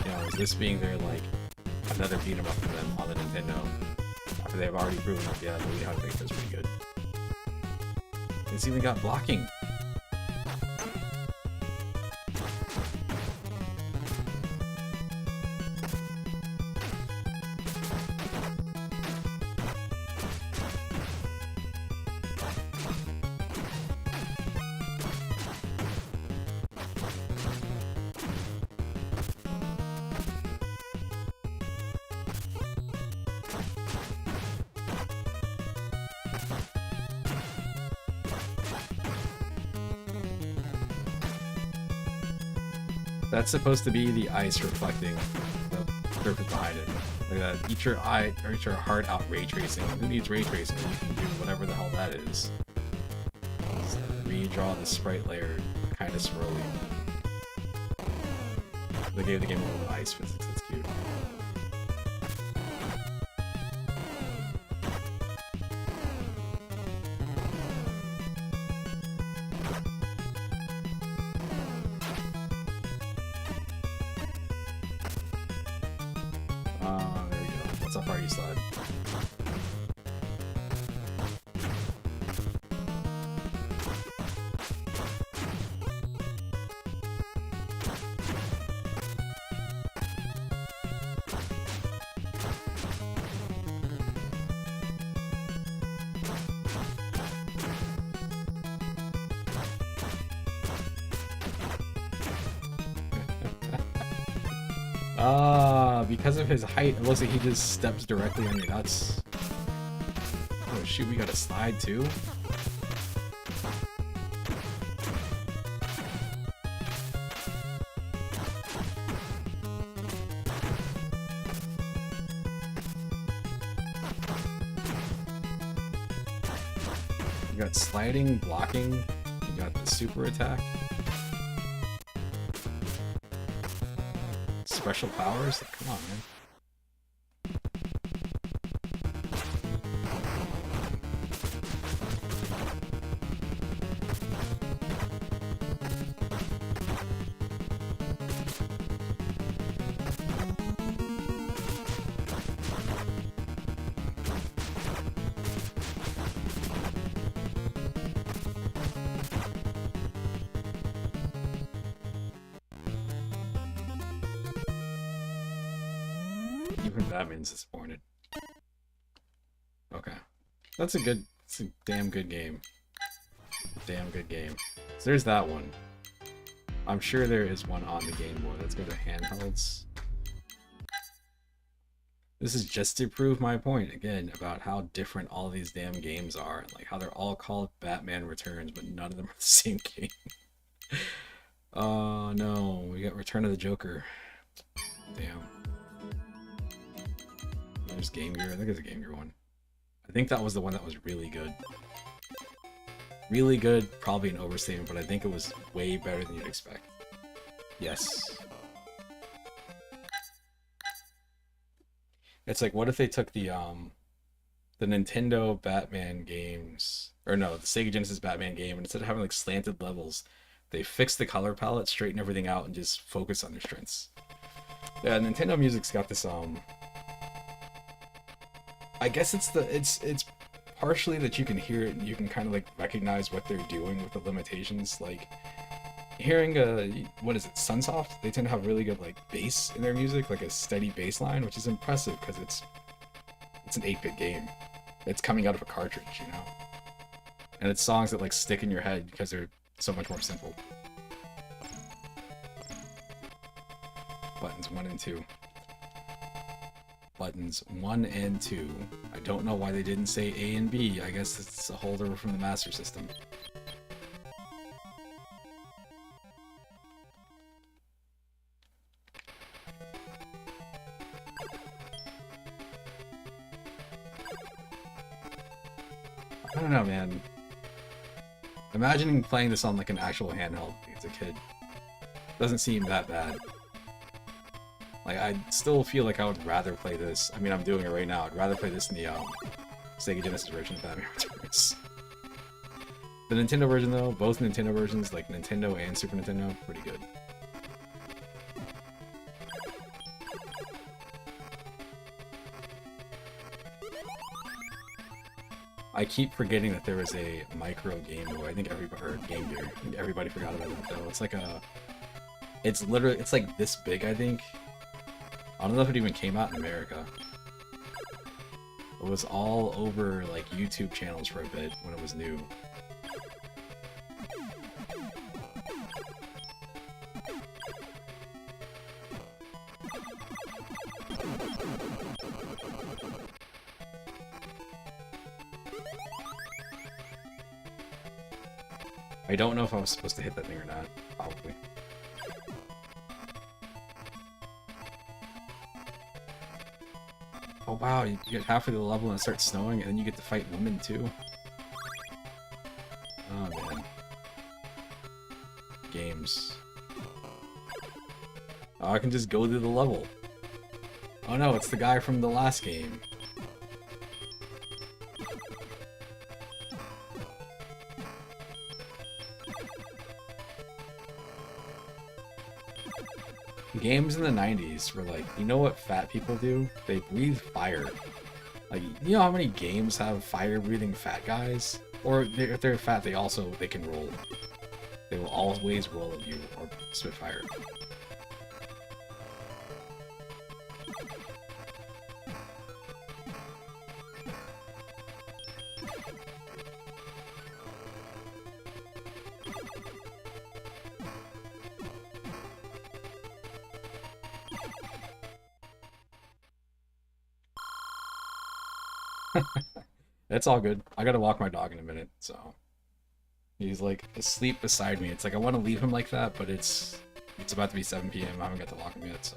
Speaker 1: you know, is this being their, like, another beat 'em up for them on the Nintendo? After they've already proven that, yeah, the Wii Hunt Race is pretty good. It's even got blocking. That's supposed to be the ice reflecting the surface behind it. Like that. Eat your heart out ray tracing. Who needs ray tracing? You can do whatever the hell that is. Just redraw the sprite layer kind of swirly. They gave the game a little ice physics. That's cute. slide. Because of his height, it looks like he just steps directly on your nuts. Oh shoot, we got a slide too? You got sliding, blocking, you got the super attack. Special powers? Come on, man. Even Batman's disappointed. Okay. It's a damn good game. Damn good game. So there's that one. I'm sure there is one on the Game Boy. Let's go to handhelds. This is just to prove my point, again, about how different all these damn games are. Like, how they're all called Batman Returns, but none of them are the same game. Oh, no. We got Return of the Joker. Damn. There's Game Gear. I think it's a Game Gear one. I think that was the one that was really good. Really good, probably an overstatement, but I think it was way better than you'd expect. Yes. It's like, what if they took the Nintendo Batman games, or no, the Sega Genesis Batman game, and instead of having like slanted levels, they fixed the color palette, straighten everything out, and just focus on their strengths. Yeah, Nintendo Music's got this I guess it's partially that you can hear it and you can kind of like recognize what they're doing with the limitations. Like hearing what is it, Sunsoft? They tend to have really good like bass in their music, like a steady bass line, which is impressive because it's an 8-bit game. It's coming out of a cartridge, you know, and it's songs that like stick in your head because they're so much more simple. Buttons 1 and 2. Buttons 1 and 2. I don't know why they didn't say A and B. I guess it's a holdover from the Master System. I don't know, man. Imagining playing this on like an actual handheld as a kid doesn't seem that bad. Like, I still feel like I would rather play this. I mean, I'm doing it right now. I'd rather play this than the Sega Genesis version of Batman Returns. The Nintendo version, though, both Nintendo versions, like Nintendo and Super Nintendo, pretty good. I keep forgetting that there was a micro Game Boy. I think everybody, or Game Gear. I think everybody forgot about it, though. It's like it's literally, it's like this big, I think. I don't know if it even came out in America. It was all over like YouTube channels for a bit when it was new. I don't know if I was supposed to hit that thing or not, probably. Oh wow, you get halfway to the level and it starts snowing, and then you get to fight women too. Oh man. Games. Oh, I can just go through the level. Oh no, it's the guy from the last game. Games in the 90s were like, you know what fat people do? They breathe fire. Like, you know how many games have fire-breathing fat guys? Or if they're fat, they can roll. They will always roll at you or spit fire. It's all good. I gotta walk my dog in a minute, so he's like asleep beside me. It's like I want to leave him like that, but it's about to be 7 p.m. I haven't got to walk him yet, so.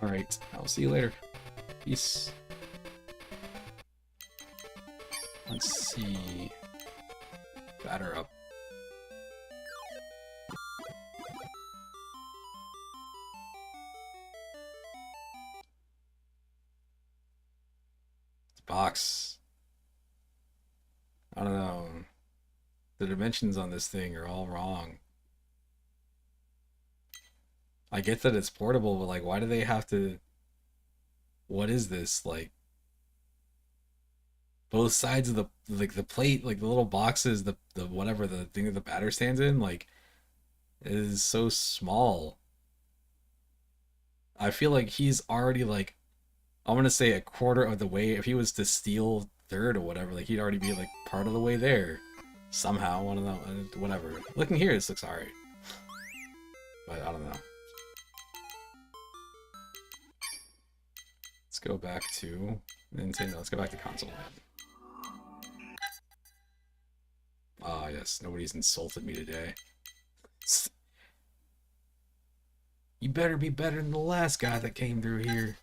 Speaker 1: Alright, I'll see you later. Peace. Let's see. Batter up. Box. I don't know. The dimensions on this thing are all wrong. I get that it's portable, but like, why do they have to? What is this? Like, both sides of the plate, like the little boxes, the whatever the thing that the batter stands in, like, is so small. I feel like he's already like, I'm gonna say a quarter of the way. If he was to steal third or whatever, like he'd already be like part of the way there. Somehow, I don't know, whatever. Looking here, this looks alright. But I don't know. Let's go back to Nintendo. Let's go back to console. Ah, yes, nobody's insulted me today. You better be better than the last guy that came through here.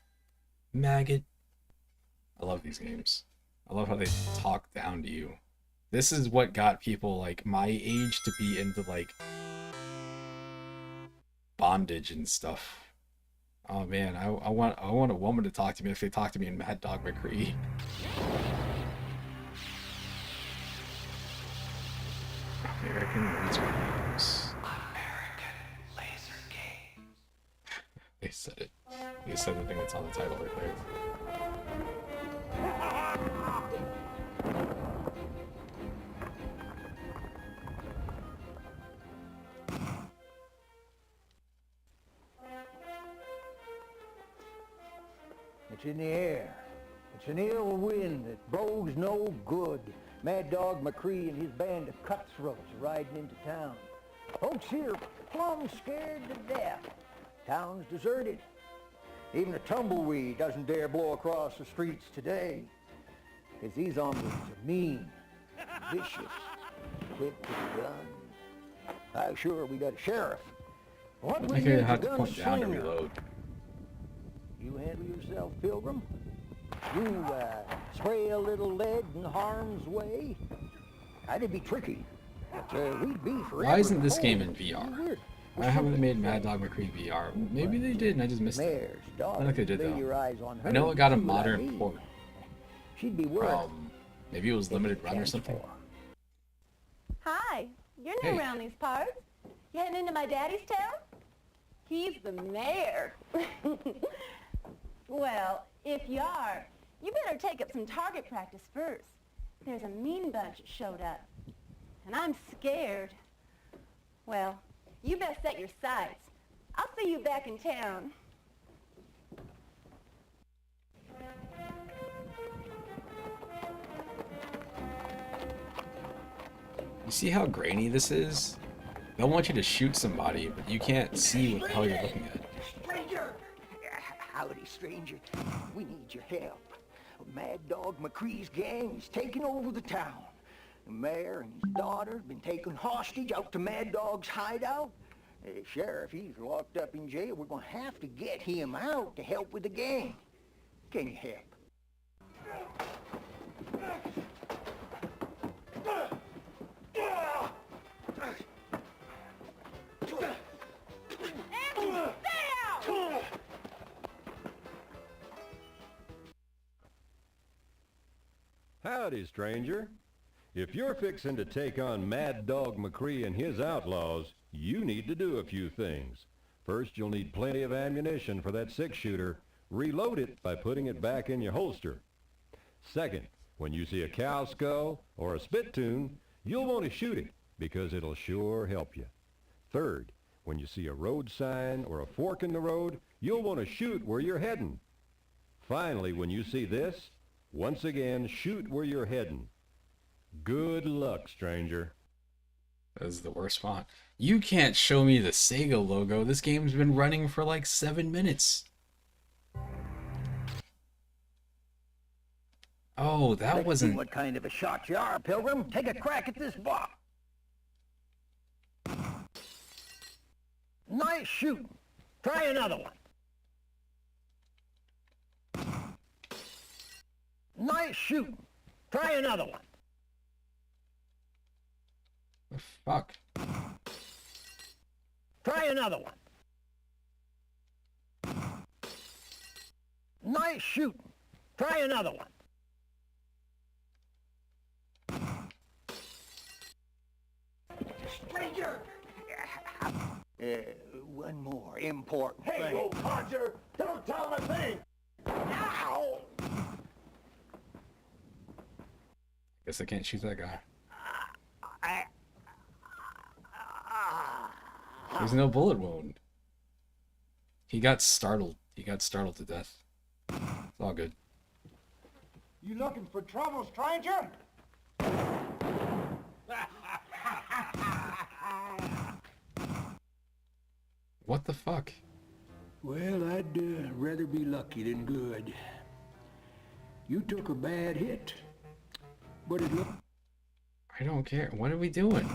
Speaker 1: Maggot. I love these games. I love how they talk down to you. This is what got people like my age to be into like bondage and stuff. Oh man, I want a woman to talk to me if they talk to me in Mad Dog McCree. American Laser Games. American Laser Games. They said it. They said the thing that's on the title right there.
Speaker 4: It's in the air. It's an ill wind that blows no good. Mad Dog McCree and his band of cutthroats are riding into town. Folks here plumb scared to death. Town's deserted. Even a tumbleweed doesn't dare blow across the streets today. Because these hombres are mean, vicious, equipped with guns. I'm sure we got a sheriff. What we
Speaker 1: I
Speaker 4: need is a
Speaker 1: have to point down to
Speaker 4: gunslinger.
Speaker 1: reload.
Speaker 4: You handle yourself, Pilgrim. You spray a little lead in harm's way. That'd be tricky. But we'd be forever.
Speaker 1: Why isn't this
Speaker 4: cold.
Speaker 1: game in VR?
Speaker 4: Weird.
Speaker 1: Why haven't they made Mad Dog McCree VR? Maybe they did and I just missed it.
Speaker 4: Mayor's daughter.
Speaker 1: I think they did
Speaker 4: Lay
Speaker 1: though.
Speaker 4: your eyes on her.
Speaker 1: I know it got a
Speaker 4: See what I
Speaker 1: modern
Speaker 4: mean.
Speaker 1: port.
Speaker 4: She'd be worth
Speaker 1: Maybe it was limited run or
Speaker 4: chance
Speaker 1: something.
Speaker 4: for.
Speaker 5: Hi, you're new
Speaker 1: Hey.
Speaker 5: around these parts. You heading into my daddy's town? He's the mayor. Well, if you are, you better take up some target practice first. There's a mean bunch that showed up, and I'm scared. Well, you best set your sights. I'll see you back in town.
Speaker 1: You see how grainy this is? They'll want you to shoot somebody, but you can't see what the hell you're looking at.
Speaker 4: Stranger! Howdy, stranger. We need your help. Mad Dog McCree's gang is taking over the town. The mayor and his daughter have been taken hostage out to Mad Dog's hideout. Sheriff, he's locked up in jail. We're gonna have to get him out to help with the gang. Can you help?
Speaker 6: Howdy, stranger. If you're fixing to take on Mad Dog McCree and his outlaws, you need to do a few things. First, you'll need plenty of ammunition for that six-shooter. reload it by putting it back in your holster. Second, when you see a cow skull or a spittoon, you'll want to shoot it because it'll sure help you. Third, when you see a road sign or a fork in the road, you'll want to shoot where you're heading. Finally, when you see this, once again, shoot where you're heading. Good luck, stranger.
Speaker 1: That is the worst font. You can't show me the Sega logo. This game's been running for like 7 minutes. Oh, that
Speaker 4: Let's see
Speaker 1: wasn't...
Speaker 4: what kind of a shot you are, Pilgrim. Take a crack at this box. Nice shooting. Try another one. Nice shooting. Try another one.
Speaker 1: The fuck?
Speaker 4: Try another one. Nice shooting. Try another one. Stranger! One more important thing. Hey, old codger! Don't tell him a thing! Ow!
Speaker 1: Guess I can't shoot that guy. There's no bullet wound. He got startled. He got startled to death. It's all good.
Speaker 4: You looking for trouble, stranger?
Speaker 1: What the fuck?
Speaker 7: Well, I'd rather be lucky than good. You took a bad hit, but it looked...
Speaker 1: I don't care. What are we doing?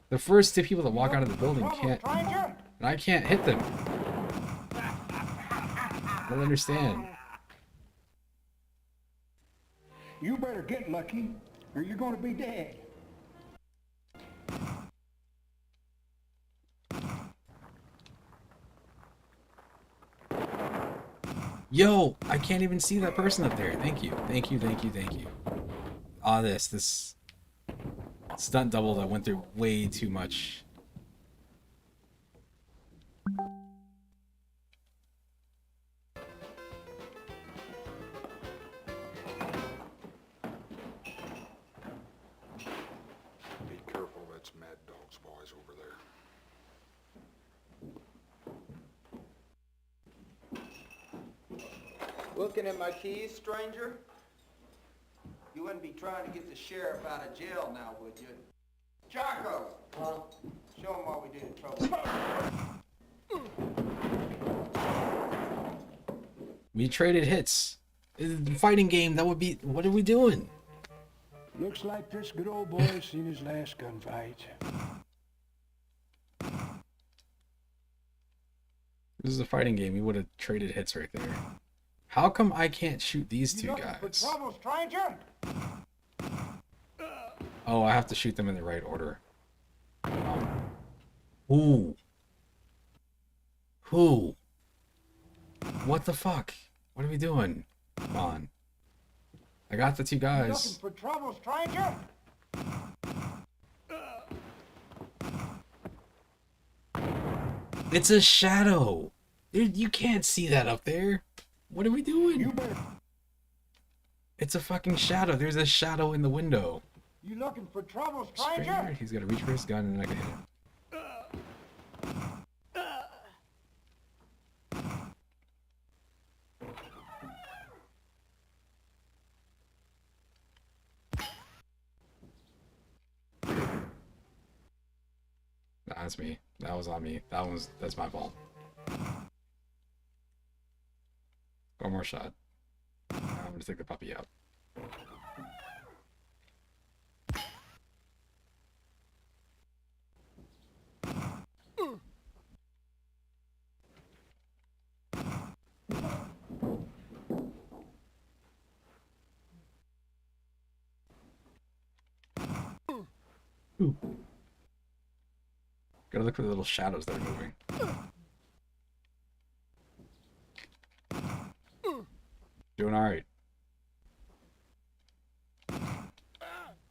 Speaker 1: The first two people that walk out of the building can't... And I can't hit them. I don't understand.
Speaker 7: You better get lucky, or you're gonna be dead.
Speaker 1: Yo, I can't even see that person up there. Thank you. Thank you, thank you, thank you. Ah, this stunt double that went through way too much.
Speaker 2: Be careful, that's Mad Dog's boys over there.
Speaker 8: Looking at my keys, stranger? You wouldn't be trying to get the sheriff out of jail now, would you? Charco! Huh? Show him what we did in trouble.
Speaker 1: We traded hits. The fighting game, that would be... What are we doing?
Speaker 7: Looks like this good old boy's seen his last gunfight.
Speaker 1: This is a fighting game. We would have traded hits right there. How come I can't shoot these two guys?
Speaker 4: Trouble, stranger?
Speaker 1: Oh, I have to shoot them in the right order. Who? What the fuck? What are we doing? Come on. I got the two guys.
Speaker 4: For trouble, stranger?
Speaker 1: It's a shadow. You can't see that up there. What are we doing?
Speaker 7: You better...
Speaker 1: It's a fucking shadow. There's a shadow in the window.
Speaker 4: You looking for trouble,
Speaker 1: Stranger, he's got to reach for his gun and I can hit him. That's me. That was on me. That's my fault. One more shot. I'm gonna take the puppy out. Ooh. Gotta look for the little shadows that are moving. Doing alright.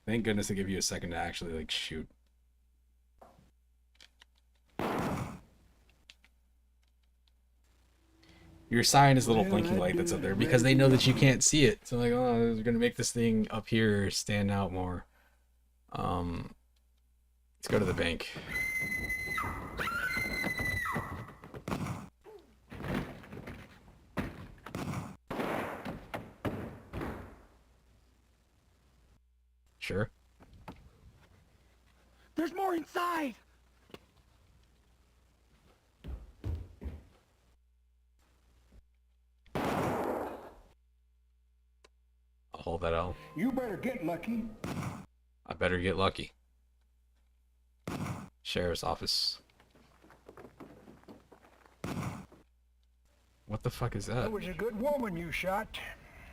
Speaker 1: Thank goodness they give you a second to actually, like, shoot. Your sign is a little
Speaker 7: Well,
Speaker 1: blinking
Speaker 7: I'd,
Speaker 1: light that's up there
Speaker 7: rather
Speaker 1: because they know
Speaker 7: be
Speaker 1: that you
Speaker 7: lucky.
Speaker 1: can't see it. So like, oh, they're gonna make this thing up here stand out more. Let's go to the bank. Sure.
Speaker 7: There's more inside!
Speaker 1: I'll hold that L.
Speaker 7: You better get lucky.
Speaker 1: I better get lucky. Sheriff's office. What the fuck is that?
Speaker 7: That was a good woman you shot.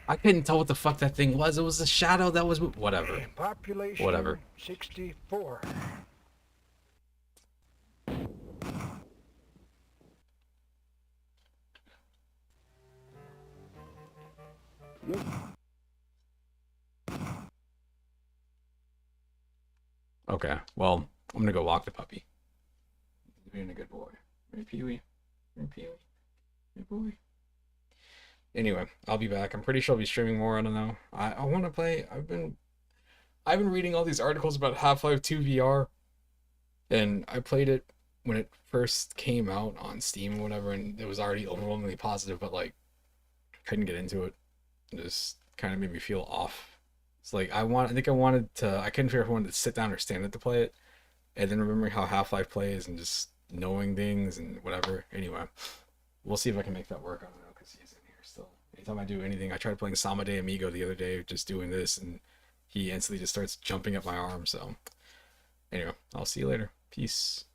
Speaker 1: I couldn't tell what the fuck that thing was. It was a shadow that was whatever.
Speaker 7: Population
Speaker 1: Whatever.
Speaker 7: 64.
Speaker 1: Okay, well, I'm gonna go walk the puppy. He's being a good boy. Right, Pee-wee? Right, Pee-wee? Good boy. Anyway, I'll be back. I'm pretty sure I'll be streaming more. I don't know. I want to play. I've been reading all these articles about Half-Life 2 VR, and I played it when it first came out on Steam or whatever, and it was already overwhelmingly positive, but like couldn't get into it. It just kind of made me feel off. It's like I couldn't figure if I wanted to sit down or stand up to play it, and then remembering how Half-Life plays and just knowing things and whatever. Anyway, we'll see if I can make that work. I don't know because he's in here still. Anytime I do anything, I tried playing Sama de Amigo the other day, just doing this, and he instantly just starts jumping at my arm. So anyway, I'll see you later. Peace.